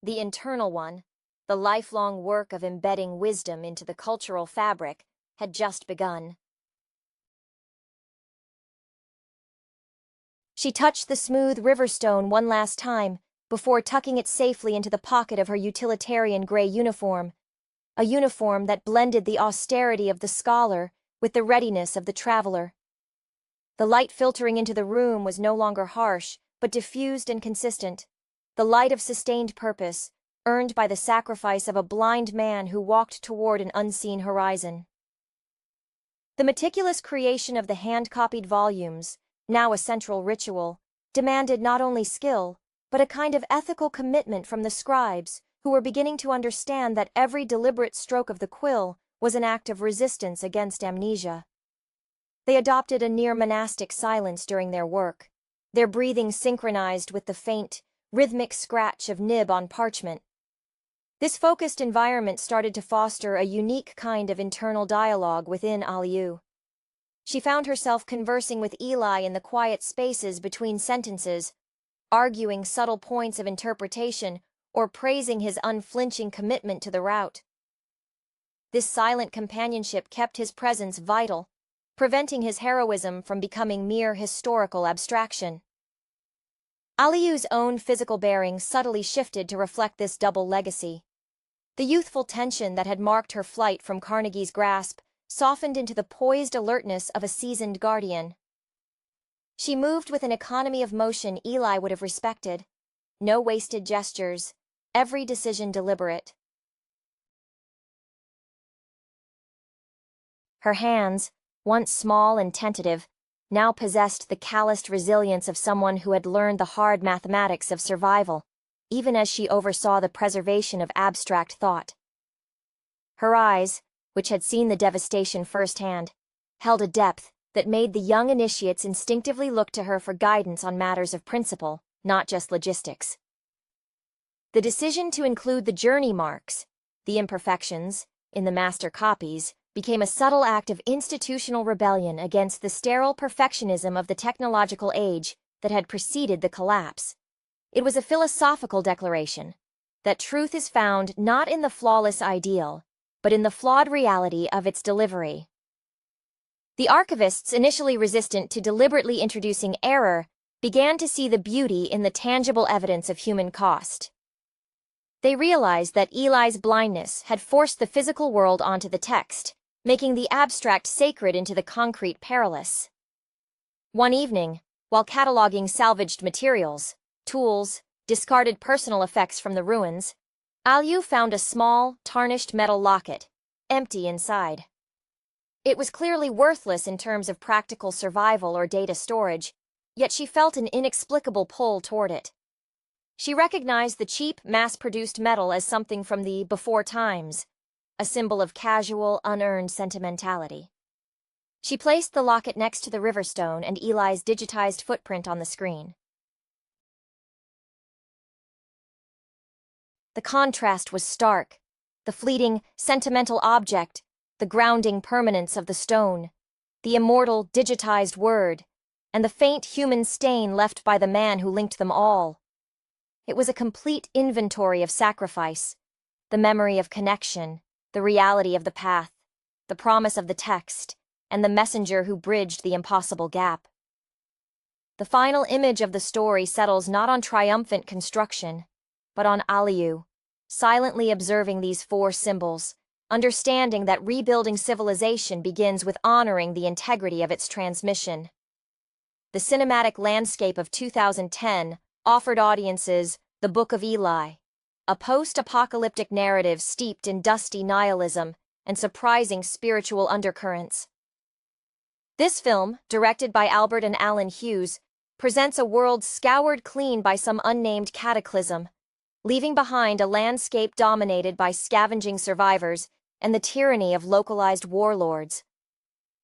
The internal one, the lifelong work of embedding wisdom into the cultural fabric, had just begun. She touched the smooth river stone one last time before tucking it safely into the pocket of her utilitarian gray uniform, a uniform that blended the austerity of the scholar with the readiness of the traveler. The light filtering into the room was no longer harsh, but diffused and consistent, the light of sustained purpose, earned by the sacrifice of a blind man who walked toward an unseen horizon. The meticulous creation of the hand-copied volumes, now a central ritual, demanded not only skill, but a kind of ethical commitment from the scribes, who were beginning to understand that every deliberate stroke of the quill was an act of resistance against amnesia. They adopted a near monastic silence during their work, their breathing synchronized with the faint, rhythmic scratch of nib on parchment. This focused environment started to foster a unique kind of internal dialogue within Aliyu. She found herself conversing with Eli in the quiet spaces between sentences, arguing subtle points of interpretation or praising his unflinching commitment to the route. This silent companionship kept his presence vital, preventing his heroism from becoming mere historical abstraction. Aliyu's own physical bearing subtly shifted to reflect this double legacy. The youthful tension that had marked her flight from Carnegie's grasp softened into the poised alertness of a seasoned guardian. She moved with an economy of motion Eli would have respected. No wasted gestures, every decision deliberate. Her hands, once small and tentative, now possessed the calloused resilience of someone who had learned the hard mathematics of survival, even as she oversaw the preservation of abstract thought. Her eyes, which had seen the devastation firsthand, held a depth that made the young initiates instinctively look to her for guidance on matters of principle, not just logistics. The decision to include the journey marks, the imperfections, in the master copies, became a subtle act of institutional rebellion against the sterile perfectionism of the technological age that had preceded the collapse. It was a philosophical declaration that truth is found not in the flawless ideal, but in the flawed reality of its delivery. The archivists, initially resistant to deliberately introducing error, began to see the beauty in the tangible evidence of human cost. They realized that Eli's blindness had forced the physical world onto the text, making the abstract sacred into the concrete perilous. One evening, while cataloging salvaged materials, tools, discarded personal effects from the ruins, Aliyu found a small, tarnished metal locket, empty inside. It was clearly worthless in terms of practical survival or data storage, yet she felt an inexplicable pull toward it. She recognized the cheap, mass-produced metal as something from the before times, a symbol of casual, unearned sentimentality. She placed the locket next to the riverstone and Eli's digitized footprint on the screen. The contrast was stark. The fleeting, sentimental object, the grounding permanence of the stone, the immortal, digitized word, and the faint human stain left by the man who linked them all. It was a complete inventory of sacrifice, the memory of connection, the reality of the path, the promise of the text, and the messenger who bridged the impossible gap. The final image of the story settles not on triumphant construction, but on Aliyu, silently observing these four symbols, understanding that rebuilding civilization begins with honoring the integrity of its transmission. The cinematic landscape of 2010 offered audiences The Book of Eli, a post-apocalyptic narrative steeped in dusty nihilism and surprising spiritual undercurrents. This film, directed by Albert and Alan Hughes, presents a world scoured clean by some unnamed cataclysm, leaving behind a landscape dominated by scavenging survivors and the tyranny of localized warlords.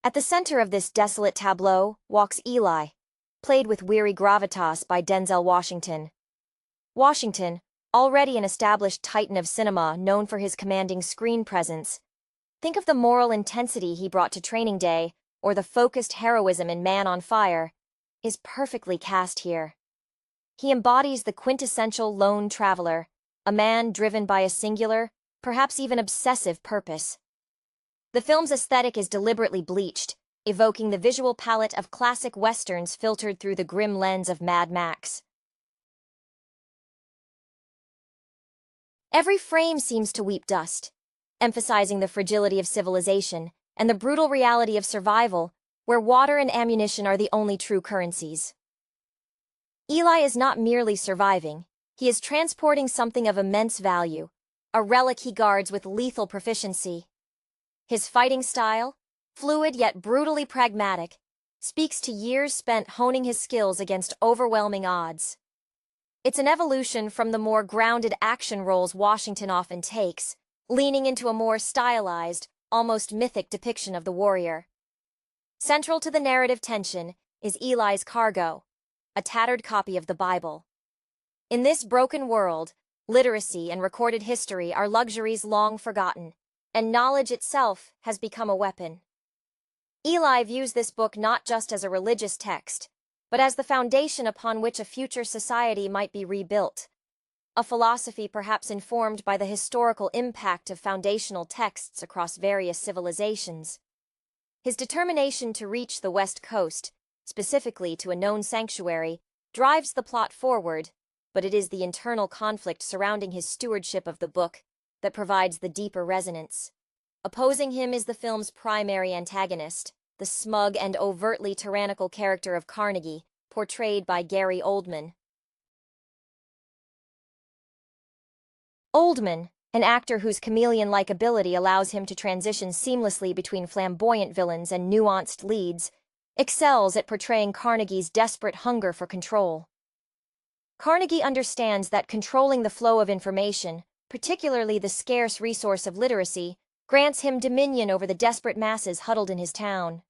At the center of this desolate tableau walks Eli, played with weary gravitas by Denzel Washington. Washington, already an established titan of cinema known for his commanding screen presence. Think of the moral intensity he brought to Training Day, or the focused heroism in Man on Fire, is perfectly cast here. He embodies the quintessential lone traveler, a man driven by a singular, perhaps even obsessive purpose. The film's aesthetic is deliberately bleached, evoking the visual palette of classic westerns filtered through the grim lens of Mad Max. Every frame seems to weep dust, emphasizing the fragility of civilization and the brutal reality of survival, where water and ammunition are the only true currencies. Eli is not merely surviving, He is transporting something of immense value, a relic he guards with lethal proficiency. His fighting style, fluid yet brutally pragmatic, speaks to years spent honing his skills against overwhelming odds. It's an evolution from the more grounded action roles Washington often takes, leaning into a more stylized, almost mythic depiction of the warrior. Central to the narrative tension is Eli's cargo, a tattered copy of the Bible. In this broken world, literacy and recorded history are luxuries long forgotten, and knowledge itself has become a weapon. Eli views this book not just as a religious text, but as the foundation upon which a future society might be rebuilt, a philosophy perhaps informed by the historical impact of foundational texts across various civilizations. His determination to reach the West Coast, specifically to a known sanctuary, drives the plot forward, but it is the internal conflict surrounding his stewardship of the book that provides the deeper resonance. Opposing him is the film's primary antagonist, the smug and overtly tyrannical character of Carnegie, portrayed by Gary Oldman. Oldman, an actor whose chameleon-like ability allows him to transition seamlessly between flamboyant villains and nuanced leads, excels at portraying Carnegie's desperate hunger for control. Carnegie understands that controlling the flow of information, particularly the scarce resource of literacy, grants him dominion over the desperate masses huddled in his town.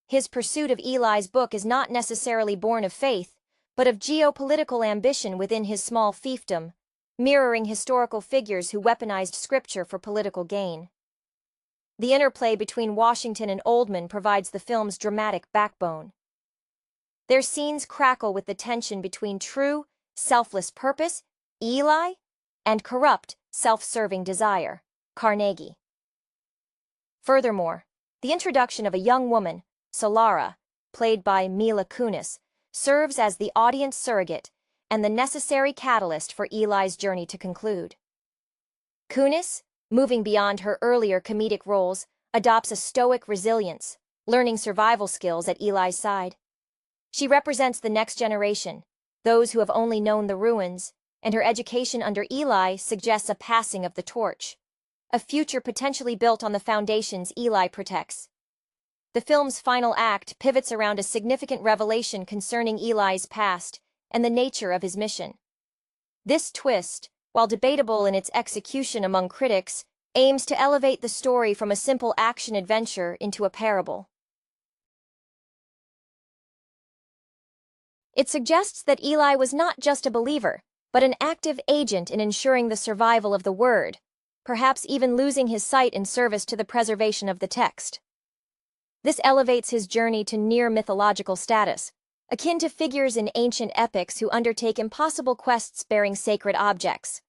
His pursuit of Eli's book is not necessarily born of faith, but of geopolitical ambition within his small fiefdom, mirroring historical figures who weaponized scripture for political gain. The interplay between Washington and Oldman provides the film's dramatic backbone. Their scenes crackle with the tension between true, selfless purpose, Eli, and corrupt, self-serving desire, Carnegie. Furthermore, the introduction of a young woman, Solara, played by Mila Kunis, serves as the audience surrogate and the necessary catalyst for Eli's journey to conclude. Kunis, moving beyond her earlier comedic roles, adopts a stoic resilience, learning survival skills at Eli's side. She represents the next generation, those who have only known the ruins, and her education under Eli suggests a passing of the torch, a future potentially built on the foundations Eli protects. The film's final act pivots around a significant revelation concerning Eli's past and the nature of his mission. This twist, while debatable in its execution among critics, aims to elevate the story from a simple action-adventure into a parable. It suggests that Eli was not just a believer, but an active agent in ensuring the survival of the Word, perhaps even losing his sight in service to the preservation of the text. This elevates his journey to near mythological status, akin to figures in ancient epics who undertake impossible quests bearing sacred objects.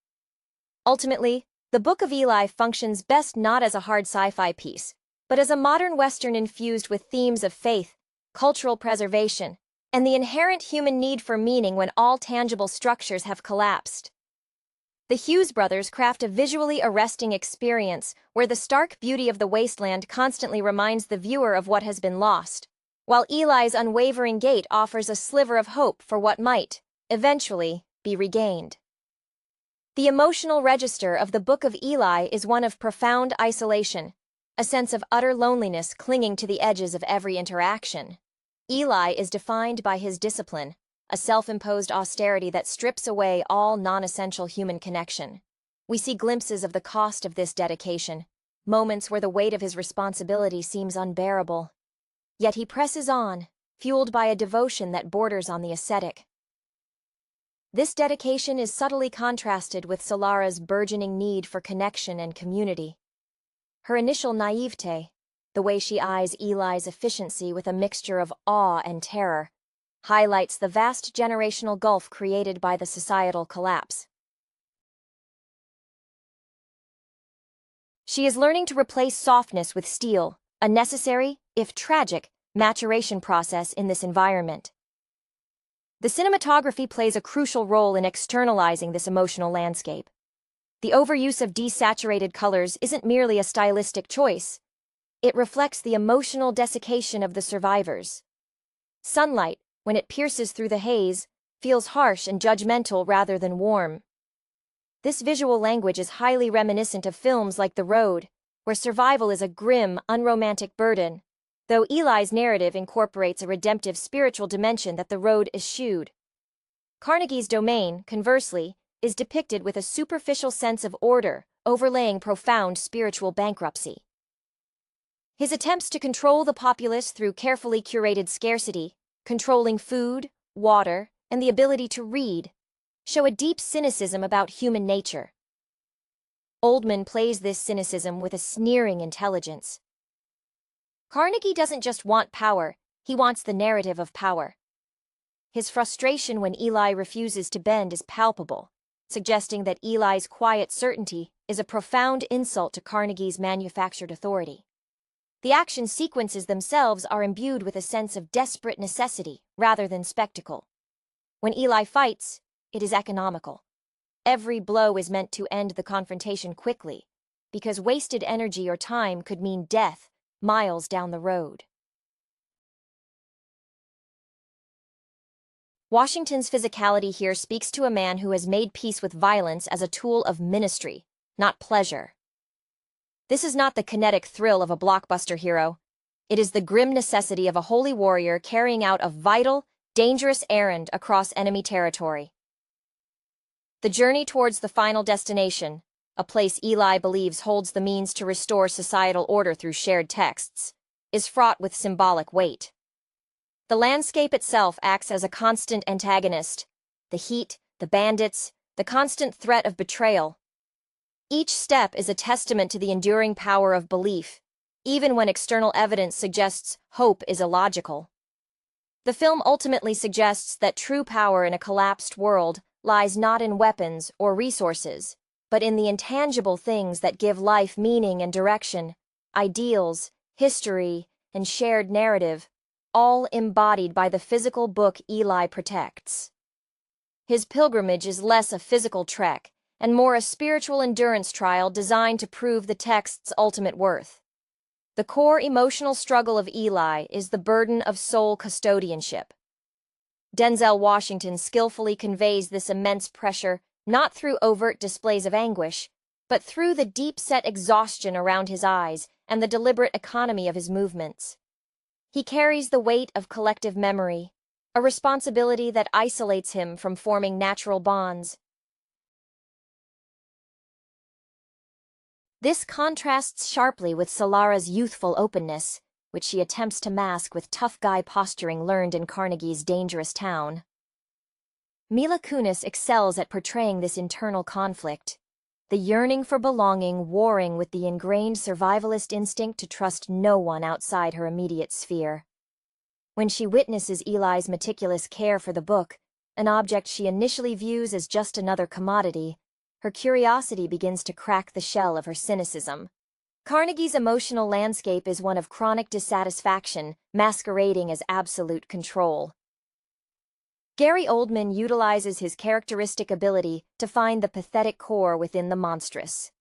Ultimately, the Book of Eli functions best not as a hard sci-fi piece, but as a modern Western infused with themes of faith, cultural preservation, and the inherent human need for meaning when all tangible structures have collapsed. The Hughes brothers craft a visually arresting experience where the stark beauty of the wasteland constantly reminds the viewer of what has been lost, while Eli's unwavering gait offers a sliver of hope for what might, eventually, be regained. The emotional register of the Book of Eli is one of profound isolation, a sense of utter loneliness clinging to the edges of every interaction. Eli is defined by his discipline, a self-imposed austerity that strips away all non-essential human connection. We see glimpses of the cost of this dedication, moments where the weight of his responsibility seems unbearable. Yet he presses on, fueled by a devotion that borders on the ascetic. This dedication is subtly contrasted with Solara's burgeoning need for connection and community. Her initial naivete, the way she eyes Eli's efficiency with a mixture of awe and terror, highlights the vast generational gulf created by the societal collapse. She is learning to replace softness with steel, a necessary, if tragic, maturation process in this environment. The cinematography plays a crucial role in externalizing this emotional landscape. The overuse of desaturated colors isn't merely a stylistic choice. It reflects the emotional desiccation of the survivors. Sunlight, when it pierces through the haze, feels harsh and judgmental rather than warm. This visual language is highly reminiscent of films like The Road, where survival is a grim, unromantic burden, though Eli's narrative incorporates a redemptive spiritual dimension that The Road eschewed. Carnegie's domain, conversely, is depicted with a superficial sense of order, overlaying profound spiritual bankruptcy. His attempts to control the populace through carefully curated scarcity, controlling food, water, and the ability to read, show a deep cynicism about human nature. Oldman plays this cynicism with a sneering intelligence. Carnegie doesn't just want power, he wants the narrative of power. His frustration when Eli refuses to bend is palpable, suggesting that Eli's quiet certainty is a profound insult to Carnegie's manufactured authority. The action sequences themselves are imbued with a sense of desperate necessity rather than spectacle. When Eli fights, it is economical. Every blow is meant to end the confrontation quickly, because wasted energy or time could mean death miles down the road. Washington's physicality here speaks to a man who has made peace with violence as a tool of ministry, not pleasure. This is not the kinetic thrill of a blockbuster hero. It is the grim necessity of a holy warrior carrying out a vital, dangerous errand across enemy territory. The journey towards the final destination, a place Eli believes holds the means to restore societal order through shared texts, is fraught with symbolic weight. The landscape itself acts as a constant antagonist: the heat, the bandits, the constant threat of betrayal. Each step is a testament to the enduring power of belief, even when external evidence suggests hope is illogical. The film ultimately suggests that true power in a collapsed world lies not in weapons or resources, but in the intangible things that give life meaning and direction: ideals, history, and shared narrative, all embodied by the physical book Eli protects. His pilgrimage is less a physical trek and more a spiritual endurance trial designed to prove the text's ultimate worth. The core emotional struggle of Eli is the burden of soul custodianship. Denzel Washington skillfully conveys this immense pressure not through overt displays of anguish, but through the deep-set exhaustion around his eyes and the deliberate economy of his movements. He carries the weight of collective memory, a responsibility that isolates him from forming natural bonds. This contrasts sharply with Solara's youthful openness, which she attempts to mask with tough guy posturing learned in Carnegie's Dangerous Town. Mila Kunis excels at portraying this internal conflict, the yearning for belonging warring with the ingrained survivalist instinct to trust no one outside her immediate sphere. When she witnesses Eli's meticulous care for the book, an object she initially views as just another commodity, her curiosity begins to crack the shell of her cynicism. Carnegie's emotional landscape is one of chronic dissatisfaction, masquerading as absolute control. Gary Oldman utilizes his characteristic ability to find the pathetic core within the monstrous.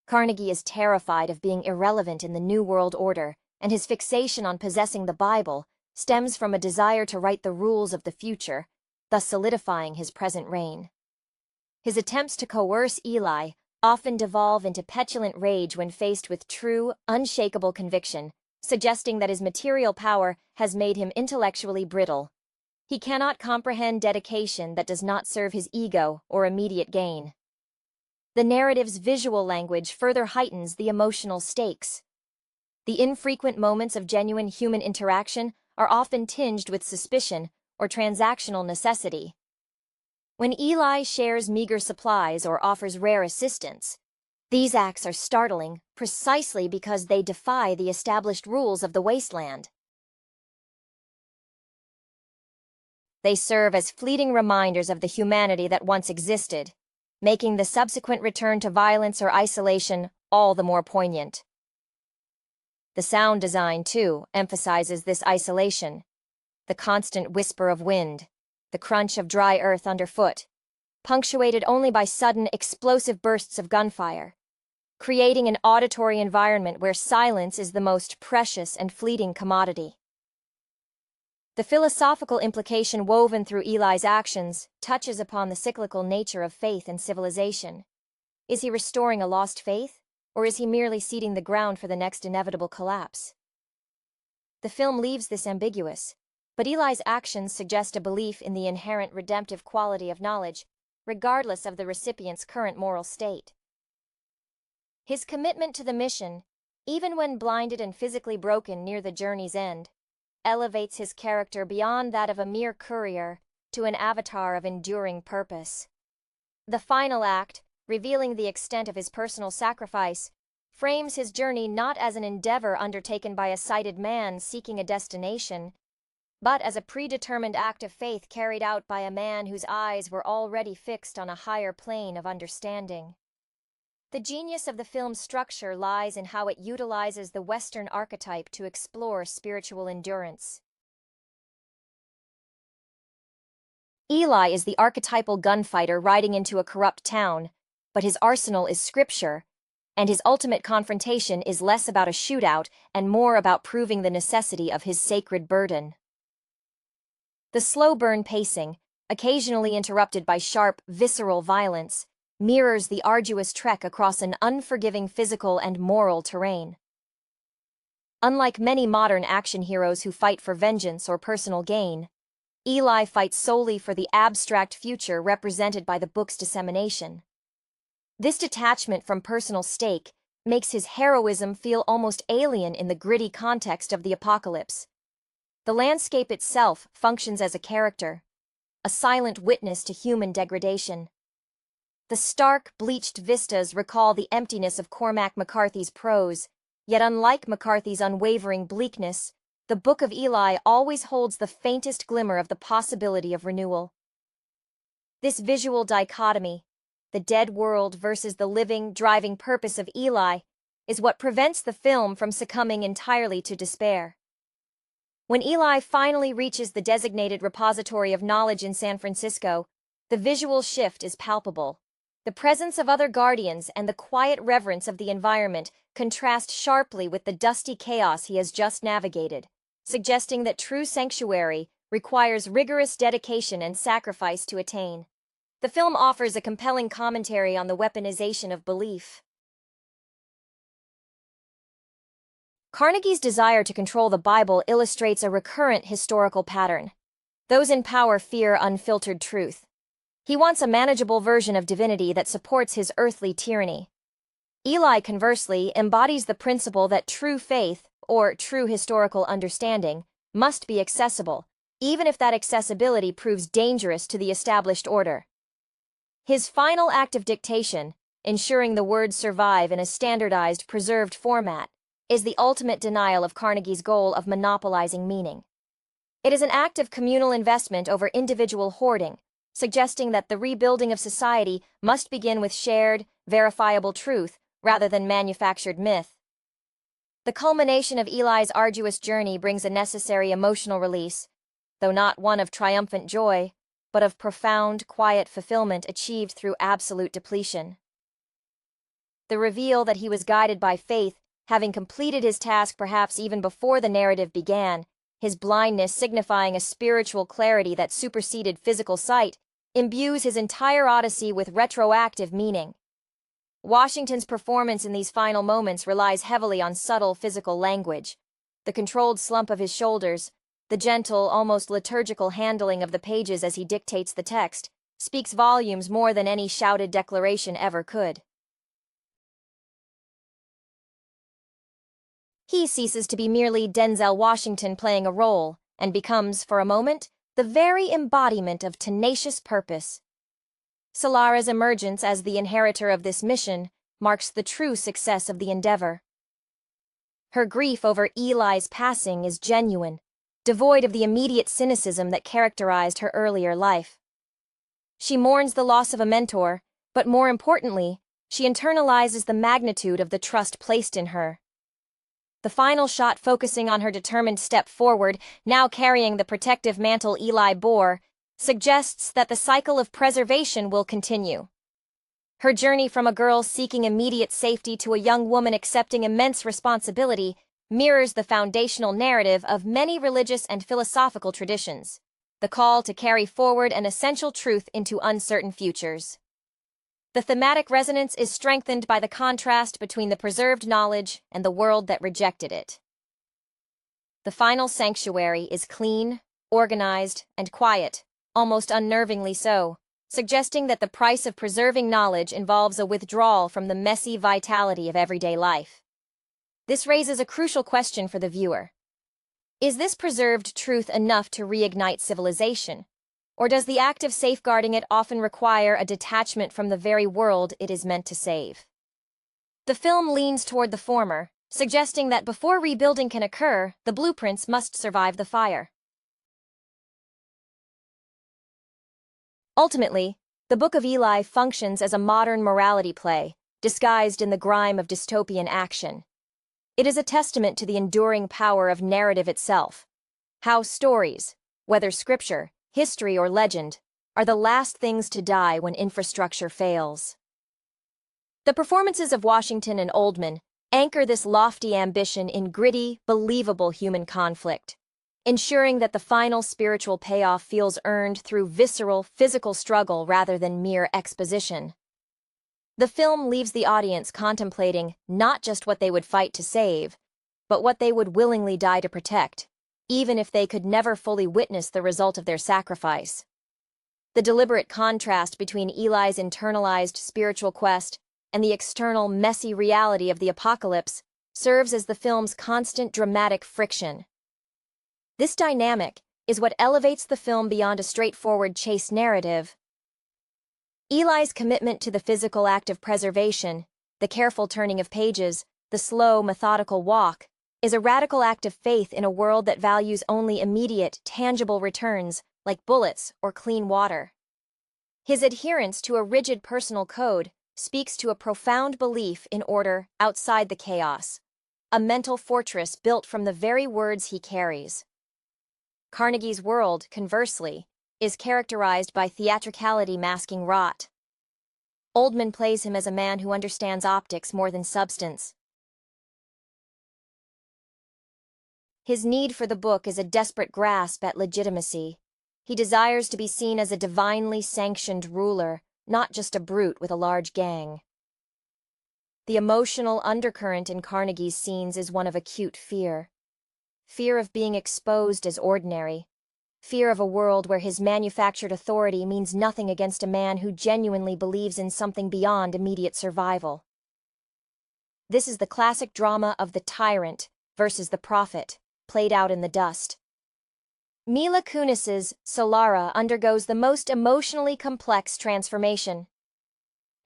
Carnegie is terrified of being irrelevant in the New World Order, and his fixation on possessing the Bible stems from a desire to write the rules of the future, thus solidifying his present reign. His attempts to coerce Eli often devolve into petulant rage when faced with true, unshakable conviction, suggesting that his material power has made him intellectually brittle. He cannot comprehend dedication that does not serve his ego or immediate gain. The narrative's visual language further heightens the emotional stakes. The infrequent moments of genuine human interaction are often tinged with suspicion or transactional necessity. When Eli shares meager supplies or offers rare assistance, these acts are startling precisely because they defy the established rules of the wasteland. They serve as fleeting reminders of the humanity that once existed, making the subsequent return to violence or isolation all the more poignant. The sound design, too, emphasizes this isolation. The constant whisper of wind, the crunch of dry earth underfoot, punctuated only by sudden, explosive bursts of gunfire, creating an auditory environment where silence is the most precious and fleeting commodity. The philosophical implication woven through Eli's actions touches upon the cyclical nature of faith and civilization. Is he restoring a lost faith, or is he merely seeding the ground for the next inevitable collapse? The film leaves this ambiguous, but Eli's actions suggest a belief in the inherent redemptive quality of knowledge, regardless of the recipient's current moral state. His commitment to the mission, even when blinded and physically broken near the journey's end, elevates his character beyond that of a mere courier to an avatar of enduring purpose. The final act, revealing the extent of his personal sacrifice, frames his journey not as an endeavor undertaken by a sighted man seeking a destination, but as a predetermined act of faith carried out by a man whose eyes were already fixed on a higher plane of understanding. The genius of the film's structure lies in how it utilizes the Western archetype to explore spiritual endurance. Eli is the archetypal gunfighter riding into a corrupt town, but his arsenal is scripture, and his ultimate confrontation is less about a shootout and more about proving the necessity of his sacred burden. The slow burn pacing, occasionally interrupted by sharp, visceral violence, mirrors the arduous trek across an unforgiving physical and moral terrain. Unlike many modern action heroes who fight for vengeance or personal gain, Eli fights solely for the abstract future represented by the book's dissemination. This detachment from personal stake makes his heroism feel almost alien in the gritty context of the apocalypse. The landscape itself functions as a character, a silent witness to human degradation. The stark, bleached vistas recall the emptiness of Cormac McCarthy's prose, yet unlike McCarthy's unwavering bleakness, the Book of Eli always holds the faintest glimmer of the possibility of renewal. This visual dichotomy, the dead world versus the living, driving purpose of Eli, is what prevents the film from succumbing entirely to despair. When Eli finally reaches the designated repository of knowledge in San Francisco, the visual shift is palpable. The presence of other guardians and the quiet reverence of the environment contrast sharply with the dusty chaos he has just navigated, suggesting that true sanctuary requires rigorous dedication and sacrifice to attain. The film offers a compelling commentary on the weaponization of belief. Carnegie's desire to control the Bible illustrates a recurrent historical pattern. Those in power fear unfiltered truth. He wants a manageable version of divinity that supports his earthly tyranny. Eli, conversely, embodies the principle that true faith, or true historical understanding, must be accessible, even if that accessibility proves dangerous to the established order. His final act of dictation, ensuring the words survive in a standardized, preserved format, is the ultimate denial of Carnegie's goal of monopolizing meaning. It is an act of communal investment over individual hoarding, suggesting that the rebuilding of society must begin with shared, verifiable truth rather than manufactured myth. The culmination of Eli's arduous journey brings a necessary emotional release, though not one of triumphant joy, but of profound, quiet fulfillment achieved through absolute depletion. The reveal that he was guided by faith, having completed his task perhaps even before the narrative began, his blindness signifying a spiritual clarity that superseded physical sight, imbues his entire odyssey with retroactive meaning. Washington's performance in these final moments relies heavily on subtle physical language. The controlled slump of his shoulders, the gentle, almost liturgical handling of the pages as he dictates the text, speaks volumes more than any shouted declaration ever could. He ceases to be merely Denzel Washington playing a role, and becomes, for a moment, the very embodiment of tenacious purpose. Solara's emergence as the inheritor of this mission marks the true success of the endeavor. Her grief over Eli's passing is genuine, devoid of the immediate cynicism that characterized her earlier life. She mourns the loss of a mentor, but more importantly, she internalizes the magnitude of the trust placed in her. The final shot focusing on her determined step forward, now carrying the protective mantle Eli bore, suggests that the cycle of preservation will continue. Her journey from a girl seeking immediate safety to a young woman accepting immense responsibility mirrors the foundational narrative of many religious and philosophical traditions, the call to carry forward an essential truth into uncertain futures. The thematic resonance is strengthened by the contrast between the preserved knowledge and the world that rejected it. The final sanctuary is clean, organized, and quiet, almost unnervingly so, suggesting that the price of preserving knowledge involves a withdrawal from the messy vitality of everyday life. This raises a crucial question for the viewer. Is this preserved truth enough to reignite civilization? Or does the act of safeguarding it often require a detachment from the very world it is meant to save? The film leans toward the former, suggesting that before rebuilding can occur, the blueprints must survive the fire. Ultimately, the Book of Eli functions as a modern morality play, disguised in the grime of dystopian action. It is a testament to the enduring power of narrative itself. How stories, whether scripture, history, or legend, are the last things to die when infrastructure fails. The performances of Washington and Oldman anchor this lofty ambition in gritty, believable human conflict, ensuring that the final spiritual payoff feels earned through visceral, physical struggle rather than mere exposition. The film leaves the audience contemplating not just what they would fight to save, but what they would willingly die to protect, even if they could never fully witness the result of their sacrifice. The deliberate contrast between Eli's internalized spiritual quest and the external, messy reality of the apocalypse serves as the film's constant dramatic friction. This dynamic is what elevates the film beyond a straightforward chase narrative. Eli's commitment to the physical act of preservation, the careful turning of pages, the slow, methodical walk, is a radical act of faith in a world that values only immediate, tangible returns, like bullets or clean water. His adherence to a rigid personal code speaks to a profound belief in order outside the chaos, a mental fortress built from the very words he carries. Carnegie's world, conversely, is characterized by theatricality masking rot. Oldman plays him as a man who understands optics more than substance. His need for the book is a desperate grasp at legitimacy. He desires to be seen as a divinely sanctioned ruler, not just a brute with a large gang. The emotional undercurrent in Carnegie's scenes is one of acute fear. Fear of being exposed as ordinary. Fear of a world where his manufactured authority means nothing against a man who genuinely believes in something beyond immediate survival. This is the classic drama of the tyrant versus the prophet, played out in the dust. Mila Kunis's Solara undergoes the most emotionally complex transformation.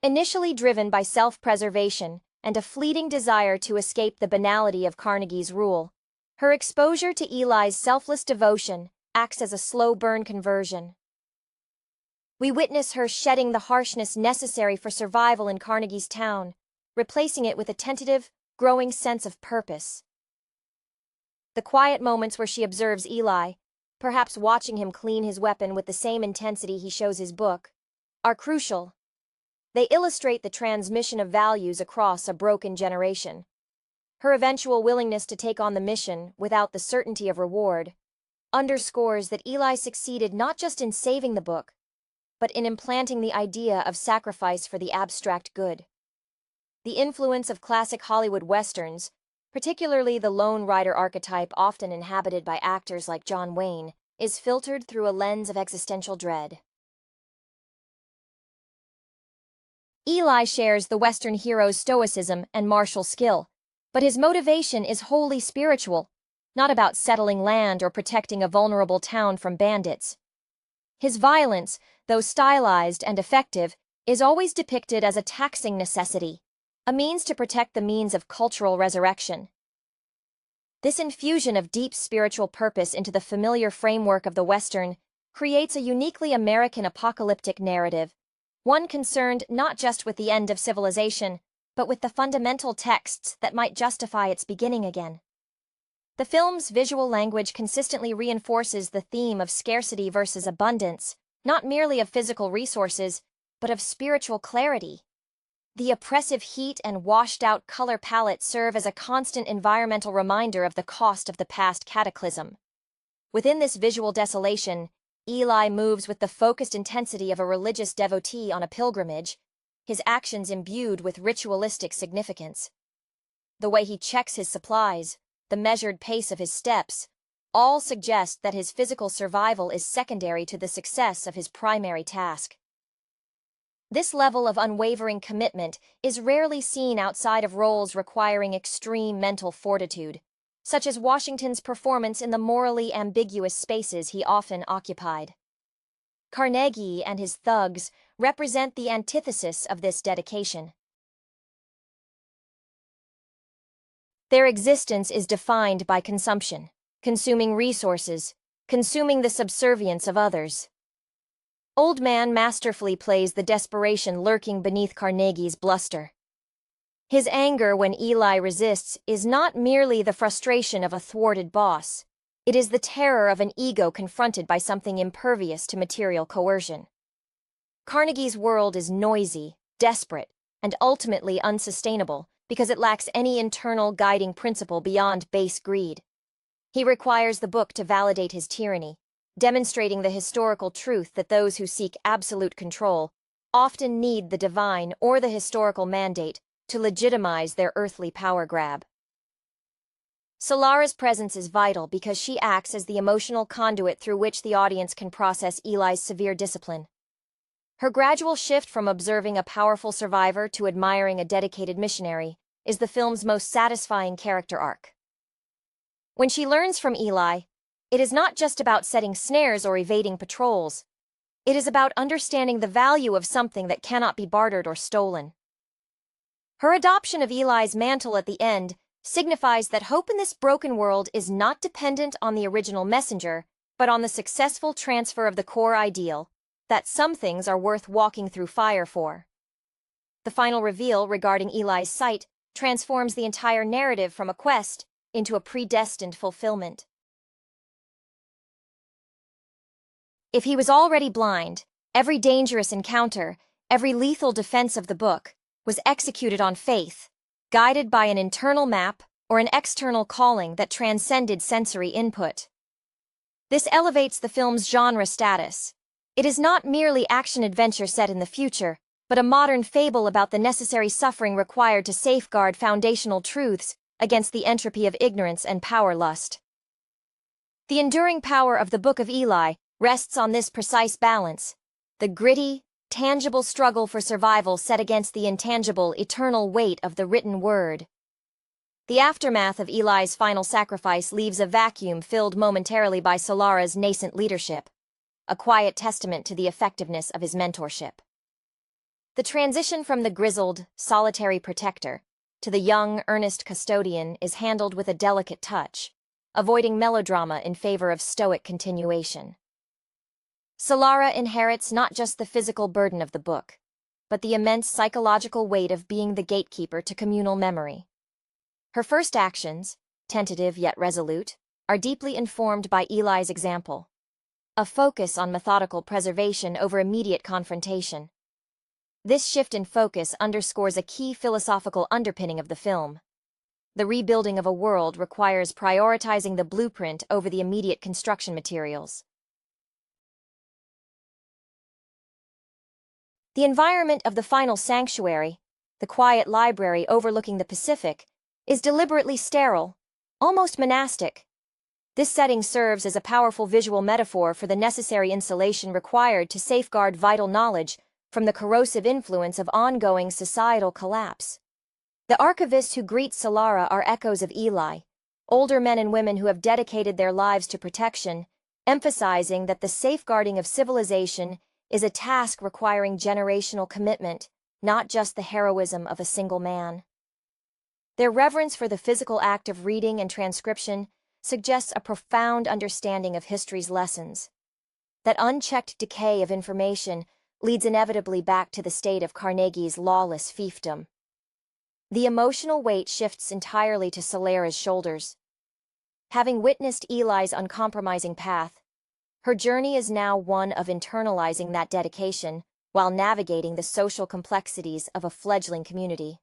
Initially driven by self-preservation and a fleeting desire to escape the banality of Carnegie's rule, her exposure to Eli's selfless devotion acts as a slow-burn conversion. We witness her shedding the harshness necessary for survival in Carnegie's town, replacing it with a tentative, growing sense of purpose. The quiet moments where she observes Eli, perhaps watching him clean his weapon with the same intensity he shows his book, are crucial. They illustrate the transmission of values across a broken generation. Her eventual willingness to take on the mission without the certainty of reward underscores that Eli succeeded not just in saving the book, but in implanting the idea of sacrifice for the abstract good. The influence of classic Hollywood westerns, particularly the lone rider archetype often inhabited by actors like John Wayne, is filtered through a lens of existential dread. Eli shares the Western hero's stoicism and martial skill, but his motivation is wholly spiritual, not about settling land or protecting a vulnerable town from bandits. His violence, though stylized and effective, is always depicted as a taxing necessity, a means to protect the means of cultural resurrection. This infusion of deep spiritual purpose into the familiar framework of the Western creates a uniquely American apocalyptic narrative, one concerned not just with the end of civilization, but with the fundamental texts that might justify its beginning again. The film's visual language consistently reinforces the theme of scarcity versus abundance, not merely of physical resources, but of spiritual clarity. The oppressive heat and washed-out color palette serve as a constant environmental reminder of the cost of the past cataclysm. Within this visual desolation, Eli moves with the focused intensity of a religious devotee on a pilgrimage, his actions imbued with ritualistic significance. The way he checks his supplies, the measured pace of his steps, all suggest that his physical survival is secondary to the success of his primary task. This level of unwavering commitment is rarely seen outside of roles requiring extreme mental fortitude, such as Washington's performance in the morally ambiguous spaces he often occupied. Carnegie and his thugs represent the antithesis of this dedication. Their existence is defined by consumption, consuming resources, consuming the subservience of others. Oldman masterfully plays the desperation lurking beneath Carnegie's bluster. His anger when Eli resists is not merely the frustration of a thwarted boss. It is the terror of an ego confronted by something impervious to material coercion. Carnegie's world is noisy, desperate, and ultimately unsustainable because it lacks any internal guiding principle beyond base greed. He requires the book to validate his tyranny, demonstrating the historical truth that those who seek absolute control often need the divine or the historical mandate to legitimize their earthly power grab. Solara's presence is vital because she acts as the emotional conduit through which the audience can process Eli's severe discipline. Her gradual shift from observing a powerful survivor to admiring a dedicated missionary is the film's most satisfying character arc. When she learns from Eli, it is not just about setting snares or evading patrols. It is about understanding the value of something that cannot be bartered or stolen. Her adoption of Eli's mantle at the end signifies that hope in this broken world is not dependent on the original messenger, but on the successful transfer of the core ideal, that some things are worth walking through fire for. The final reveal regarding Eli's sight transforms the entire narrative from a quest into a predestined fulfillment. If he was already blind, every dangerous encounter, every lethal defense of the book, was executed on faith, guided by an internal map or an external calling that transcended sensory input. This elevates the film's genre status. It is not merely action-adventure set in the future, but a modern fable about the necessary suffering required to safeguard foundational truths against the entropy of ignorance and power lust. The enduring power of the Book of Eli rests on this precise balance, the gritty, tangible struggle for survival set against the intangible, eternal weight of the written word. The aftermath of Eli's final sacrifice leaves a vacuum filled momentarily by Solara's nascent leadership, a quiet testament to the effectiveness of his mentorship. The transition from the grizzled, solitary protector to the young, earnest custodian is handled with a delicate touch, avoiding melodrama in favor of stoic continuation. Solara inherits not just the physical burden of the book, but the immense psychological weight of being the gatekeeper to communal memory. Her first actions, tentative yet resolute, are deeply informed by Eli's example, a focus on methodical preservation over immediate confrontation. This shift in focus underscores a key philosophical underpinning of the film. The rebuilding of a world requires prioritizing the blueprint over the immediate construction materials. The environment of the final sanctuary, the quiet library overlooking the Pacific, is deliberately sterile, almost monastic. This setting serves as a powerful visual metaphor for the necessary insulation required to safeguard vital knowledge from the corrosive influence of ongoing societal collapse. The archivists who greet Solara are echoes of Eli, older men and women who have dedicated their lives to protection, emphasizing that the safeguarding of civilization is a task requiring generational commitment, not just the heroism of a single man. Their reverence for the physical act of reading and transcription suggests a profound understanding of history's lessons. That unchecked decay of information leads inevitably back to the state of Carnegie's lawless fiefdom. The emotional weight shifts entirely to Solara's shoulders. Having witnessed Eli's uncompromising path, her journey is now one of internalizing that dedication, while navigating the social complexities of a fledgling community.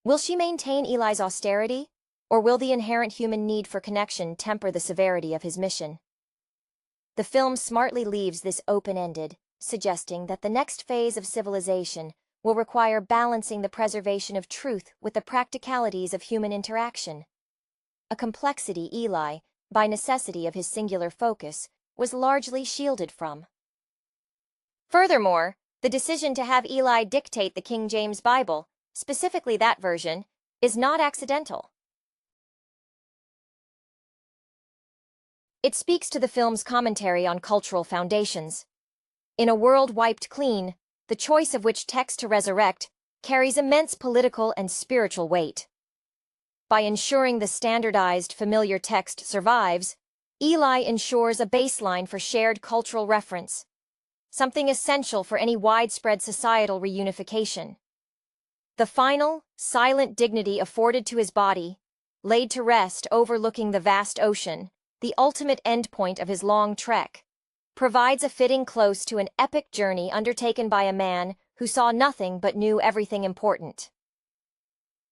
Will she maintain Eli's austerity, or will the inherent human need for connection temper the severity of his mission? The film smartly leaves this open-ended, suggesting that the next phase of civilization will require balancing the preservation of truth with the practicalities of human interaction. A complexity Eli, by necessity of his singular focus, was largely shielded from. Furthermore, the decision to have Eli dictate the King James Bible, specifically that version, is not accidental. It speaks to the film's commentary on cultural foundations. In a world wiped clean, the choice of which text to resurrect carries immense political and spiritual weight. By ensuring the standardized, familiar text survives, Eli ensures a baseline for shared cultural reference, something essential for any widespread societal reunification. The final, silent dignity afforded to his body, laid to rest overlooking the vast ocean, the ultimate endpoint of his long trek, provides a fitting close to an epic journey undertaken by a man who saw nothing but knew everything important.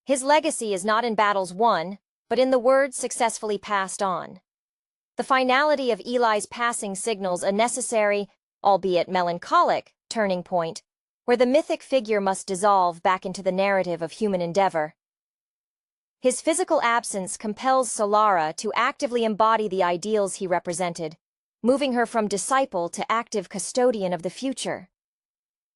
His legacy is not in battles won, but in the words successfully passed on. The finality of Eli's passing signals a necessary, albeit melancholic, turning point, where the mythic figure must dissolve back into the narrative of human endeavor. His physical absence compels Solara to actively embody the ideals he represented, moving her from disciple to active custodian of the future.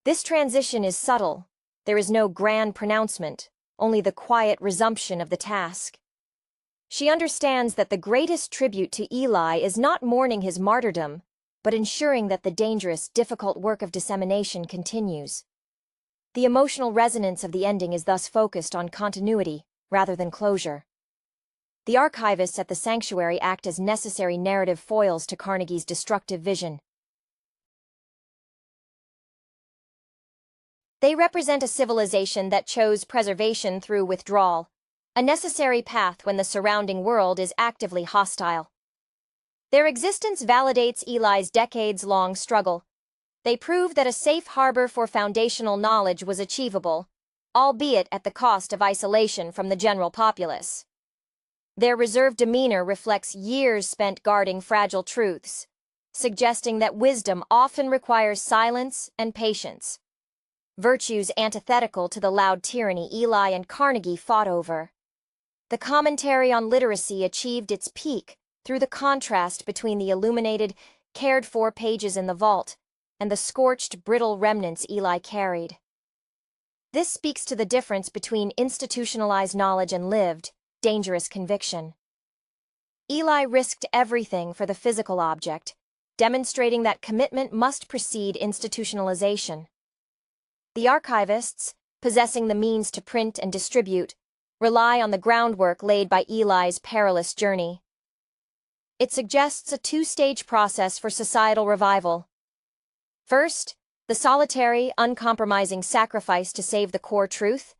This transition is subtle. There is no grand pronouncement, only the quiet resumption of the task. She understands that the greatest tribute to Eli is not mourning his martyrdom, but ensuring that the dangerous, difficult work of dissemination continues. The emotional resonance of the ending is thus focused on continuity, rather than closure. The archivists at the sanctuary act as necessary narrative foils to Carnegie's destructive vision. They represent a civilization that chose preservation through withdrawal, a necessary path when the surrounding world is actively hostile. Their existence validates Eli's decades-long struggle. They prove that a safe harbor for foundational knowledge was achievable, albeit at the cost of isolation from the general populace. Their reserved demeanor reflects years spent guarding fragile truths, suggesting that wisdom often requires silence and patience, virtues antithetical to the loud tyranny Eli and Carnegie fought over. The commentary on literacy achieved its peak through the contrast between the illuminated, cared-for pages in the vault and the scorched, brittle remnants Eli carried. This speaks to the difference between institutionalized knowledge and lived, dangerous conviction. Eli risked everything for the physical object, demonstrating that commitment must precede institutionalization. The archivists, possessing the means to print and distribute, rely on the groundwork laid by Eli's perilous journey. It suggests a two-stage process for societal revival. First, the solitary, uncompromising sacrifice to save the core truth,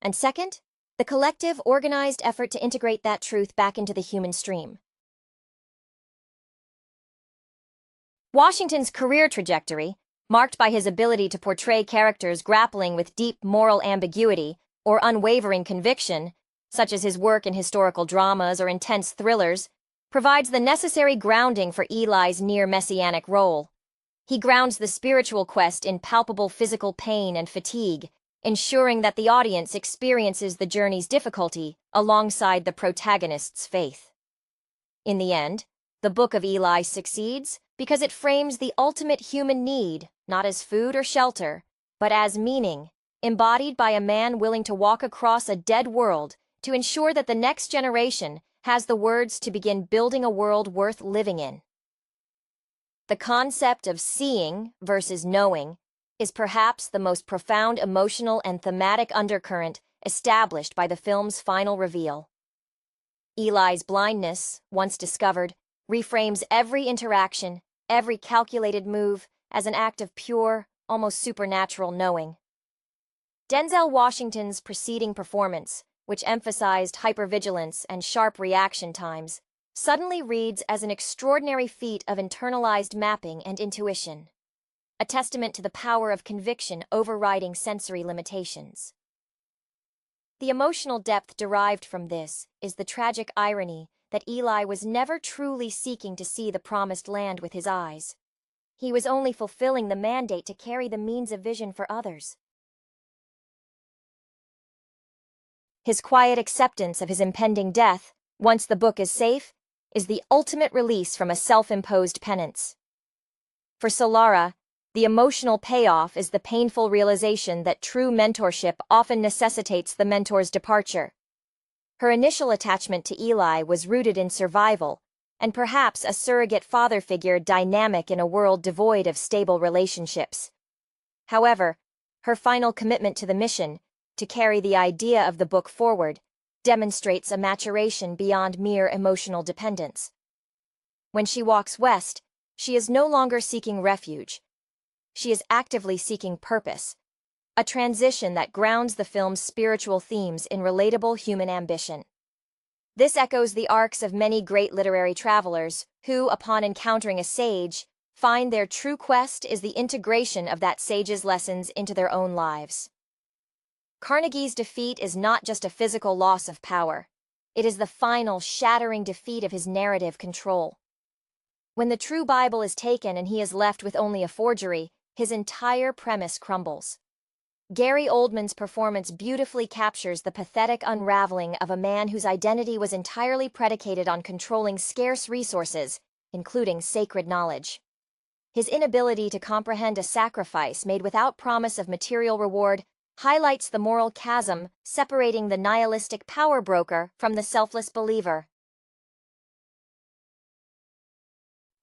and second, the collective, organized effort to integrate that truth back into the human stream. Washington's career trajectory, marked by his ability to portray characters grappling with deep moral ambiguity or unwavering conviction, such as his work in historical dramas or intense thrillers, provides the necessary grounding for Eli's near-messianic role. He grounds the spiritual quest in palpable physical pain and fatigue, ensuring that the audience experiences the journey's difficulty alongside the protagonist's faith. In the end, the Book of Eli succeeds because it frames the ultimate human need not as food or shelter, but as meaning, embodied by a man willing to walk across a dead world to ensure that the next generation has the words to begin building a world worth living in. The concept of seeing versus knowing is perhaps the most profound emotional and thematic undercurrent established by the film's final reveal. Eli's blindness, once discovered, reframes every interaction, every calculated move, as an act of pure, almost supernatural knowing. Denzel Washington's preceding performance, which emphasized hypervigilance and sharp reaction times, suddenly reads as an extraordinary feat of internalized mapping and intuition. a testament to the power of conviction overriding sensory limitations. The emotional depth derived from this is the tragic irony that Eli was never truly seeking to see the promised land with his eyes. He was only fulfilling the mandate to carry the means of vision for others. His quiet acceptance of his impending death, once the book is safe, is the ultimate release from a self-imposed penance. For Solara, the emotional payoff is the painful realization that true mentorship often necessitates the mentor's departure. Her initial attachment to Eli was rooted in survival, and perhaps a surrogate father figure dynamic in a world devoid of stable relationships. However, her final commitment to the mission, to carry the idea of the book forward, demonstrates a maturation beyond mere emotional dependence. When she walks west, she is no longer seeking refuge. She is actively seeking purpose, a transition that grounds the film's spiritual themes in relatable human ambition. This echoes the arcs of many great literary travelers who, upon encountering a sage, find their true quest is the integration of that sage's lessons into their own lives. Carnegie's defeat is not just a physical loss of power. It is the final, shattering defeat of his narrative control. When the true Bible is taken and he is left with only a forgery, his entire premise crumbles. Gary Oldman's performance beautifully captures the pathetic unraveling of a man whose identity was entirely predicated on controlling scarce resources, including sacred knowledge. His inability to comprehend a sacrifice made without promise of material reward highlights the moral chasm separating the nihilistic power broker from the selfless believer.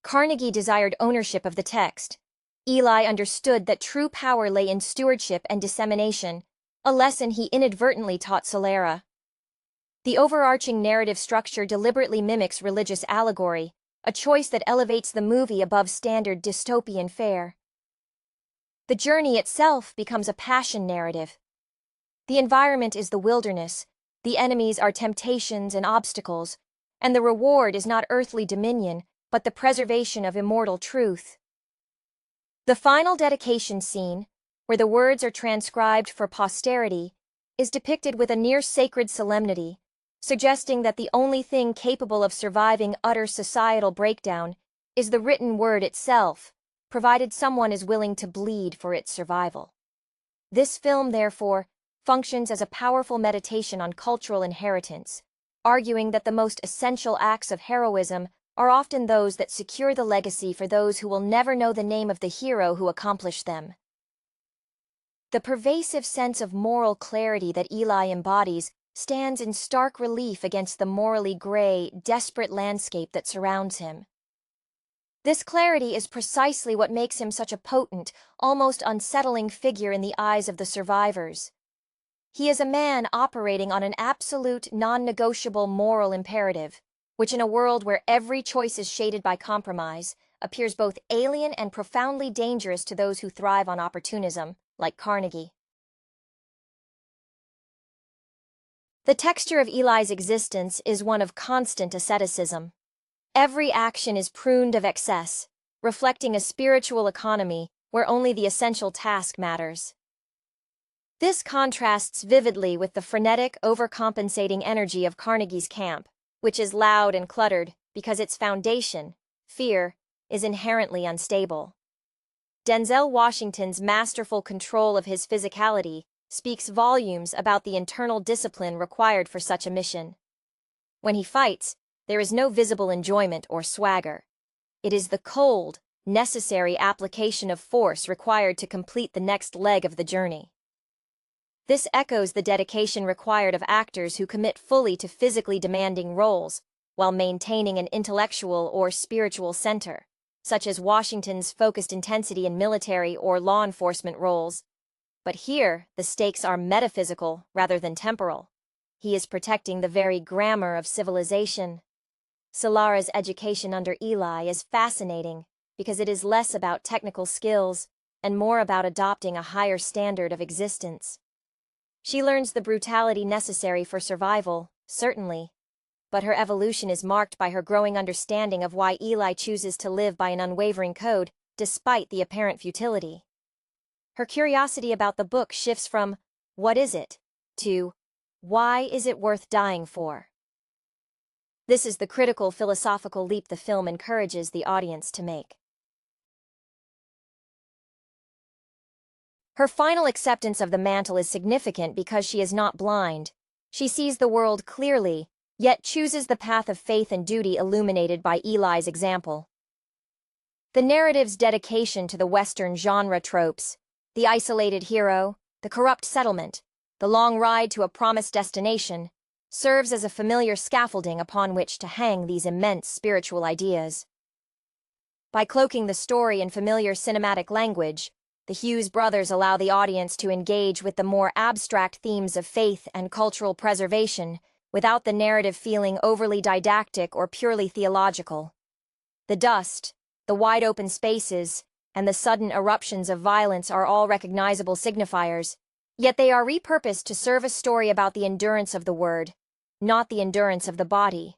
Carnegie desired ownership of the text. Eli understood that true power lay in stewardship and dissemination, a lesson he inadvertently taught Solara. The overarching narrative structure deliberately mimics religious allegory, a choice that elevates the movie above standard dystopian fare. The journey itself becomes a passion narrative. The environment is the wilderness, the enemies are temptations and obstacles, and the reward is not earthly dominion, but the preservation of immortal truth. The final dedication scene, where the words are transcribed for posterity, is depicted with a near-sacred solemnity, suggesting that the only thing capable of surviving utter societal breakdown is the written word itself, provided someone is willing to bleed for its survival. This film, therefore, functions as a powerful meditation on cultural inheritance, arguing that the most essential acts of heroism are often those that secure the legacy for those who will never know the name of the hero who accomplished them. The pervasive sense of moral clarity that Eli embodies stands in stark relief against the morally gray, desperate landscape that surrounds him. This clarity is precisely what makes him such a potent, almost unsettling figure in the eyes of the survivors. He is a man operating on an absolute, non-negotiable moral imperative, which in a world where every choice is shaded by compromise, appears both alien and profoundly dangerous to those who thrive on opportunism, like Carnegie. The texture of Eli's existence is one of constant asceticism. Every action is pruned of excess, reflecting a spiritual economy where only the essential task matters. This contrasts vividly with the frenetic, overcompensating energy of Carnegie's camp, which is loud and cluttered because its foundation, fear, is inherently unstable. Denzel Washington's masterful control of his physicality speaks volumes about the internal discipline required for such a mission. When he fights, there is no visible enjoyment or swagger. It is the cold, necessary application of force required to complete the next leg of the journey. This echoes the dedication required of actors who commit fully to physically demanding roles, while maintaining an intellectual or spiritual center, such as Washington's focused intensity in military or law enforcement roles. But here, the stakes are metaphysical rather than temporal. He is protecting the very grammar of civilization. Solara's education under Eli is fascinating because it is less about technical skills and more about adopting a higher standard of existence. She learns the brutality necessary for survival, certainly, but her evolution is marked by her growing understanding of why Eli chooses to live by an unwavering code despite the apparent futility. Her curiosity about the book shifts from, "What is it?" to, "Why is it worth dying for?" This is the critical philosophical leap the film encourages the audience to make. Her final acceptance of the mantle is significant because she is not blind. She sees the world clearly, yet chooses the path of faith and duty illuminated by Eli's example. The narrative's dedication to the Western genre tropes, the isolated hero, the corrupt settlement, the long ride to a promised destination, serves as a familiar scaffolding upon which to hang these immense spiritual ideas. By cloaking the story in familiar cinematic language, the Hughes brothers allow the audience to engage with the more abstract themes of faith and cultural preservation without the narrative feeling overly didactic or purely theological. The dust, the wide-open spaces, and the sudden eruptions of violence are all recognizable signifiers, yet they are repurposed to serve a story about the endurance of the word, not the endurance of the body.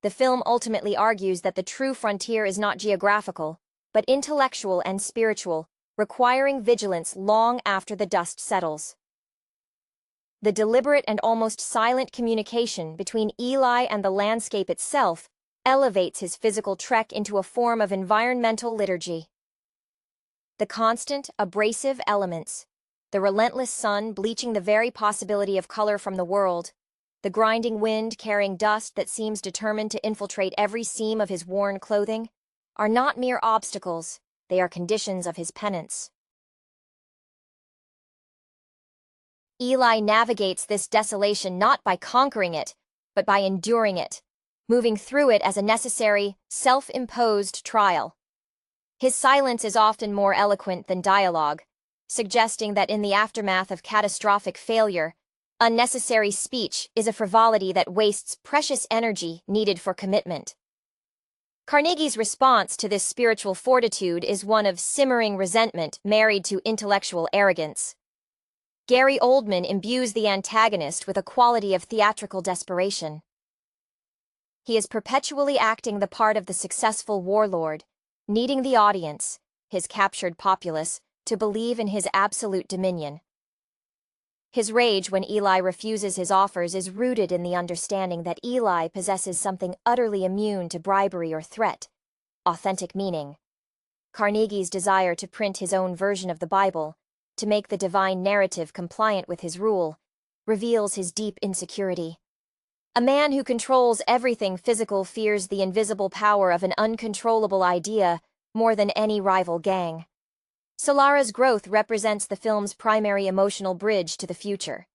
The film ultimately argues that the true frontier is not geographical, but intellectual and spiritual, requiring vigilance long after the dust settles. The deliberate and almost silent communication between Eli and the landscape itself elevates his physical trek into a form of environmental liturgy. The constant, abrasive elements, the relentless sun bleaching the very possibility of color from the world, the grinding wind carrying dust that seems determined to infiltrate every seam of his worn clothing, are not mere obstacles, they are conditions of his penance. Eli navigates this desolation not by conquering it, but by enduring it, moving through it as a necessary, self-imposed trial. His silence is often more eloquent than dialogue, suggesting that in the aftermath of catastrophic failure, unnecessary speech is a frivolity that wastes precious energy needed for commitment. Carnegie's response to this spiritual fortitude is one of simmering resentment married to intellectual arrogance. Gary Oldman imbues the antagonist with a quality of theatrical desperation. He is perpetually acting the part of the successful warlord, needing the audience, his captured populace, to believe in his absolute dominion. His rage when Eli refuses his offers is rooted in the understanding that Eli possesses something utterly immune to bribery or threat, authentic meaning. Carnegie's desire to print his own version of the Bible, to make the divine narrative compliant with his rule, reveals his deep insecurity. A man who controls everything physical fears the invisible power of an uncontrollable idea more than any rival gang. Solara's growth represents the film's primary emotional bridge to the future.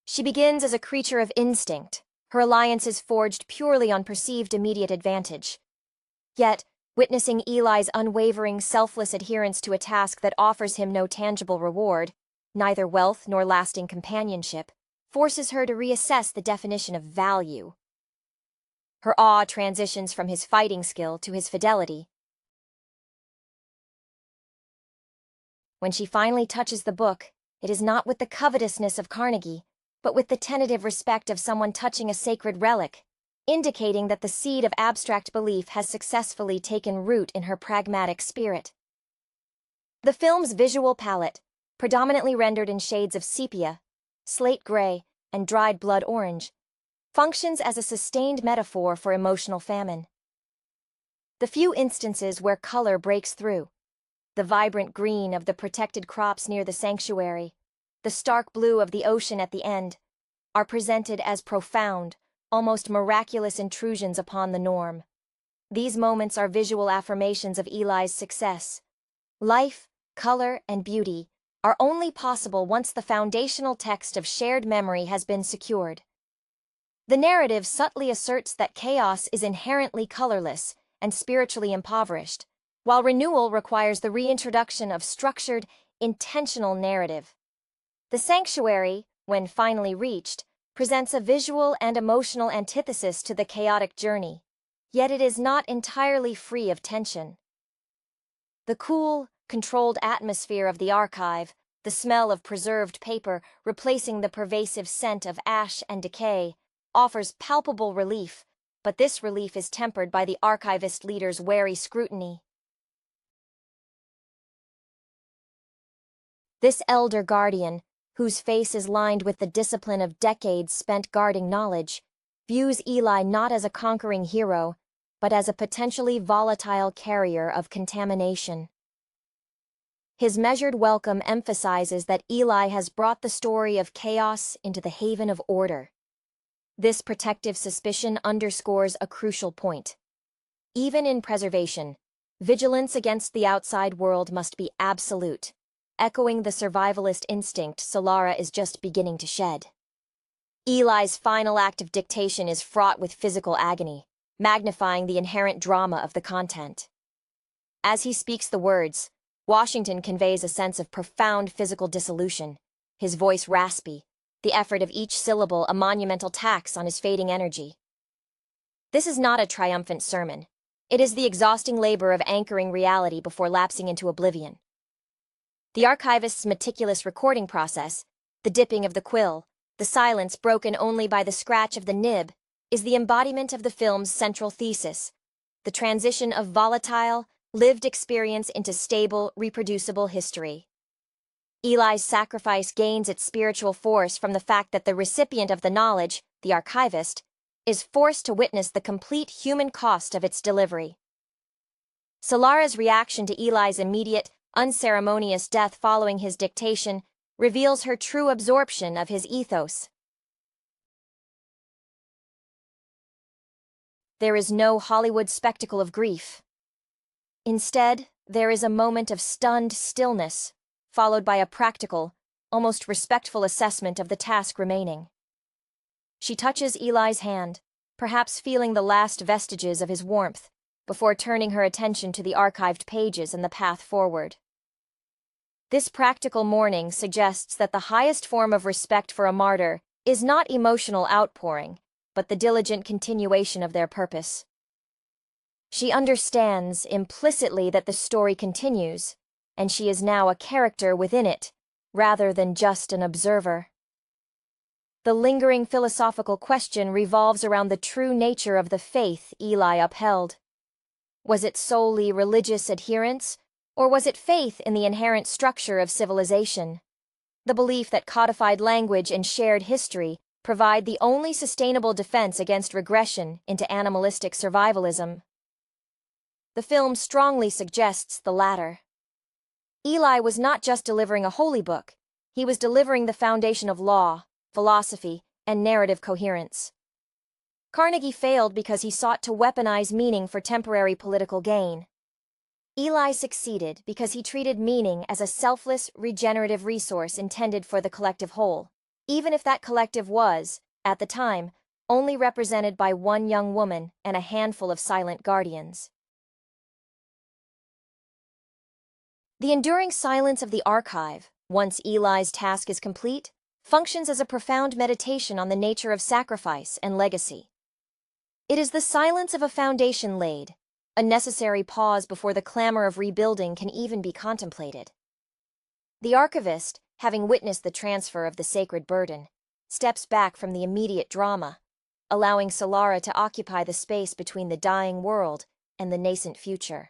She begins as a creature of instinct, her alliances forged purely on perceived immediate advantage. Yet, witnessing Eli's unwavering, selfless adherence to a task that offers him no tangible reward, neither wealth nor lasting companionship, forces her to reassess the definition of value. Her awe transitions from his fighting skill to his fidelity. When she finally touches the book, it is not with the covetousness of Carnegie, but with the tentative respect of someone touching a sacred relic, indicating that the seed of abstract belief has successfully taken root in her pragmatic spirit. The film's visual palette, predominantly rendered in shades of sepia, slate gray, and dried blood orange, functions as a sustained metaphor for emotional famine. The few instances where color breaks through, the vibrant green of the protected crops near the sanctuary, the stark blue of the ocean at the end, are presented as profound, almost miraculous intrusions upon the norm. These moments are visual affirmations of Eli's success. Life, color, and beauty are only possible once the foundational text of shared memory has been secured. The narrative subtly asserts that chaos is inherently colorless and spiritually impoverished, while renewal requires the reintroduction of structured, intentional narrative. The sanctuary, when finally reached, presents a visual and emotional antithesis to the chaotic journey, yet it is not entirely free of tension. The cool, controlled atmosphere of the archive, the smell of preserved paper replacing the pervasive scent of ash and decay, offers palpable relief, but this relief is tempered by the archivist leader's wary scrutiny. This elder guardian, whose face is lined with the discipline of decades spent guarding knowledge, views Eli not as a conquering hero, but as a potentially volatile carrier of contamination. His measured welcome emphasizes that Eli has brought the story of chaos into the haven of order. This protective suspicion underscores a crucial point. Even in preservation, vigilance against the outside world must be absolute, echoing the survivalist instinct Solara is just beginning to shed. Eli's final act of dictation is fraught with physical agony, magnifying the inherent drama of the content. As he speaks the words, Washington conveys a sense of profound physical dissolution, his voice raspy, the effort of each syllable a monumental tax on his fading energy. This is not a triumphant sermon. It is the exhausting labor of anchoring reality before lapsing into oblivion. The archivist's meticulous recording process, the dipping of the quill, the silence broken only by the scratch of the nib, is the embodiment of the film's central thesis, the transition of volatile, lived experience into stable, reproducible history. Eli's sacrifice gains its spiritual force from the fact that the recipient of the knowledge, the archivist, is forced to witness the complete human cost of its delivery. Solara's reaction to Eli's immediate, unceremonious death following his dictation reveals her true absorption of his ethos. There is no Hollywood spectacle of grief. Instead, there is a moment of stunned stillness, followed by a practical, almost respectful assessment of the task remaining. She touches Eli's hand, perhaps feeling the last vestiges of his warmth, before turning her attention to the archived pages and the path forward. This practical mourning suggests that the highest form of respect for a martyr is not emotional outpouring, but the diligent continuation of their purpose. She understands implicitly that the story continues, and she is now a character within it, rather than just an observer. The lingering philosophical question revolves around the true nature of the faith Eli upheld. Was it solely religious adherence, or was it faith in the inherent structure of civilization? The belief that codified language and shared history provide the only sustainable defense against regression into animalistic survivalism. The film strongly suggests the latter. Eli was not just delivering a holy book, he was delivering the foundation of law, philosophy, and narrative coherence. Carnegie failed because he sought to weaponize meaning for temporary political gain. Eli succeeded because he treated meaning as a selfless, regenerative resource intended for the collective whole, even if that collective was, at the time, only represented by one young woman and a handful of silent guardians. The enduring silence of the archive, once Eli's task is complete, functions as a profound meditation on the nature of sacrifice and legacy. It is the silence of a foundation laid, a necessary pause before the clamor of rebuilding can even be contemplated. The archivist, having witnessed the transfer of the sacred burden, steps back from the immediate drama, allowing Solara to occupy the space between the dying world and the nascent future.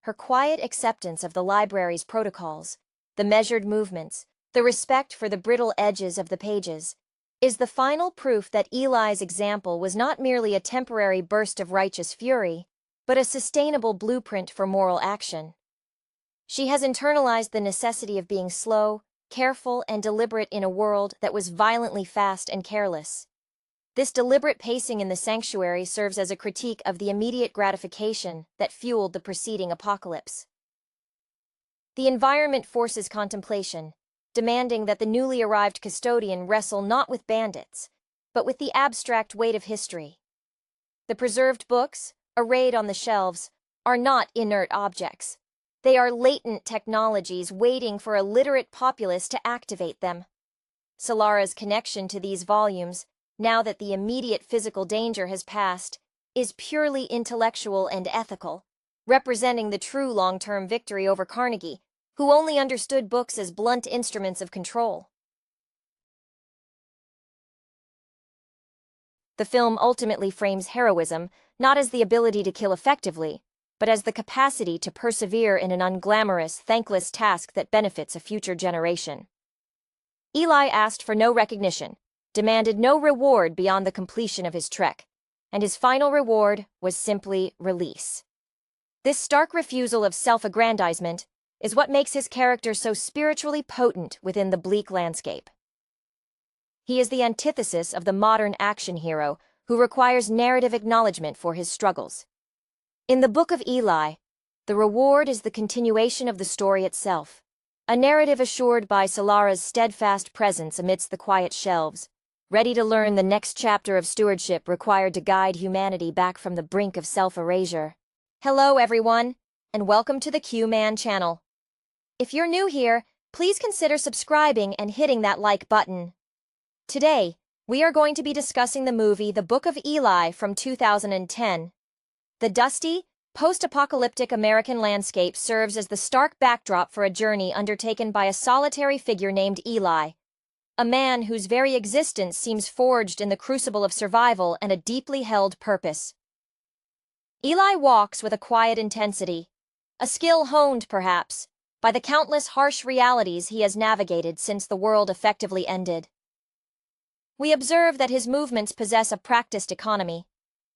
Her quiet acceptance of the library's protocols, the measured movements, the respect for the brittle edges of the pages, is the final proof that Eli's example was not merely a temporary burst of righteous fury, but a sustainable blueprint for moral action. She has internalized the necessity of being slow, careful, and deliberate in a world that was violently fast and careless. This deliberate pacing in the sanctuary serves as a critique of the immediate gratification that fueled the preceding apocalypse. The environment forces contemplation, demanding that the newly arrived custodian wrestle not with bandits, but with the abstract weight of history. The preserved books, arrayed on the shelves, are not inert objects. They are latent technologies waiting for a literate populace to activate them. Solara's connection to these volumes, now that the immediate physical danger has passed, is purely intellectual and ethical, representing the true long-term victory over Carnegie, who only understood books as blunt instruments of control. The film ultimately frames heroism not as the ability to kill effectively, but as the capacity to persevere in an unglamorous, thankless task that benefits a future generation. Eli asked for no recognition, demanded no reward beyond the completion of his trek, and his final reward was simply release. This stark refusal of self-aggrandizement is what makes his character so spiritually potent within the bleak landscape. He is the antithesis of the modern action hero who requires narrative acknowledgement for his struggles. In the Book of Eli, the reward is the continuation of the story itself, a narrative assured by Solara's steadfast presence amidst the quiet shelves, ready to learn the next chapter of stewardship required to guide humanity back from the brink of self-erasure. Hello everyone, and welcome to the Q-Man channel. If you're new here, please consider subscribing and hitting that like button. Today, we are going to be discussing the movie The Book of Eli from 2010. The dusty, post-apocalyptic American landscape serves as the stark backdrop for a journey undertaken by a solitary figure named Eli, a man whose very existence seems forged in the crucible of survival and a deeply held purpose. Eli walks with a quiet intensity, a skill honed, perhaps, by the countless harsh realities he has navigated since the world effectively ended. We observe that his movements possess a practiced economy,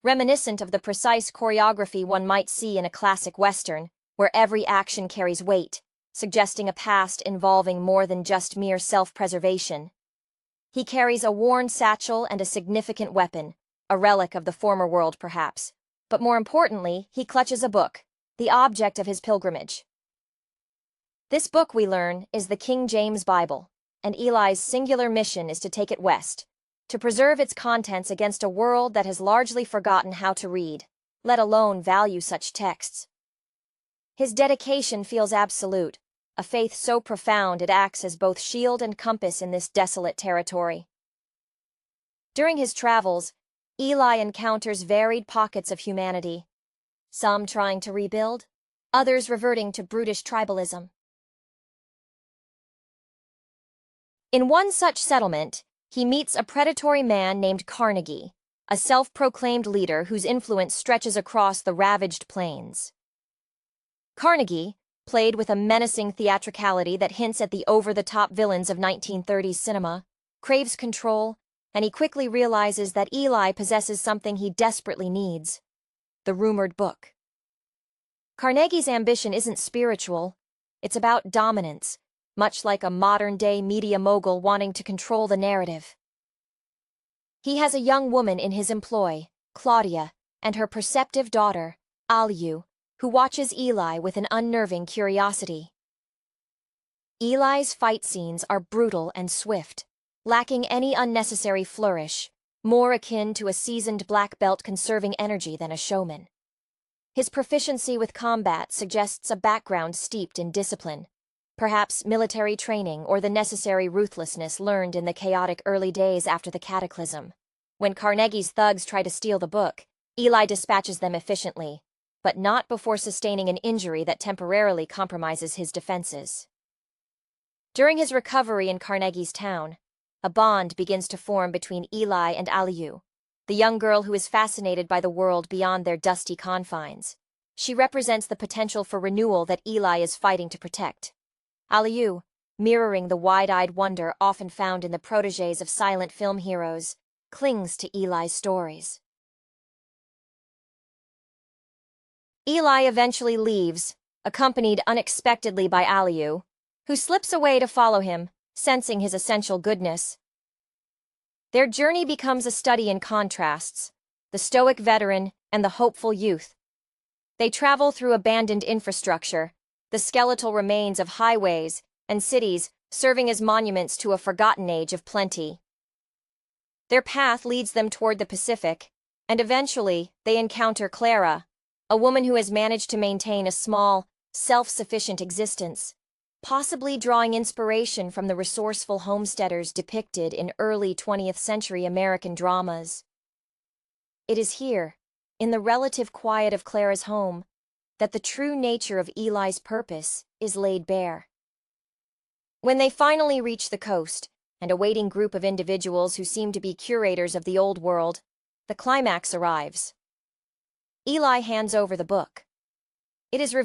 reminiscent of the precise choreography one might see in a classic Western, where every action carries weight, suggesting a past involving more than just mere self-preservation. He carries a worn satchel and a significant weapon, a relic of the former world perhaps, but more importantly, he clutches a book, the object of his pilgrimage. This book, we learn, is the King James Bible, and Eli's singular mission is to take it west, to preserve its contents against a world that has largely forgotten how to read, let alone value such texts. His dedication feels absolute, a faith so profound it acts as both shield and compass in this desolate territory. During his travels, Eli encounters varied pockets of humanity, some trying to rebuild, others reverting to brutish tribalism. In one such settlement, he meets a predatory man named Carnegie, a self-proclaimed leader whose influence stretches across the ravaged plains. Carnegie, played with a menacing theatricality that hints at the over-the-top villains of 1930s cinema, craves control, and he quickly realizes that Eli possesses something he desperately needs: the rumored book. Carnegie's ambition isn't spiritual, it's about dominance, much like a modern-day media mogul wanting to control the narrative. He has a young woman in his employ, Claudia, and her perceptive daughter, Aliu, who watches Eli with an unnerving curiosity. Eli's fight scenes are brutal and swift, lacking any unnecessary flourish, more akin to a seasoned black belt conserving energy than a showman. His proficiency with combat suggests a background steeped in discipline, perhaps military training or the necessary ruthlessness learned in the chaotic early days after the cataclysm. When Carnegie's thugs try to steal the book, Eli dispatches them efficiently, but not before sustaining an injury that temporarily compromises his defenses. During his recovery in Carnegie's town, a bond begins to form between Eli and Aliu, the young girl who is fascinated by the world beyond their dusty confines. She represents the potential for renewal that Eli is fighting to protect. Aliu, mirroring the wide-eyed wonder often found in the protégés of silent film heroes, clings to Eli's stories. Eli eventually leaves, accompanied unexpectedly by Aliu, who slips away to follow him, sensing his essential goodness. Their journey becomes a study in contrasts, the stoic veteran and the hopeful youth. They travel through abandoned infrastructure, the skeletal remains of highways and cities serving as monuments to a forgotten age of plenty. Their path leads them toward the Pacific, and eventually they encounter Clara, a woman who has managed to maintain a small, self-sufficient existence, possibly drawing inspiration from the resourceful homesteaders depicted in early 20th century American dramas. It is here, in the relative quiet of Clara's home, that the true nature of Eli's purpose is laid bare. When they finally reach the coast, and a waiting group of individuals who seem to be curators of the old world, the climax arrives. Eli hands over the book, It is revealed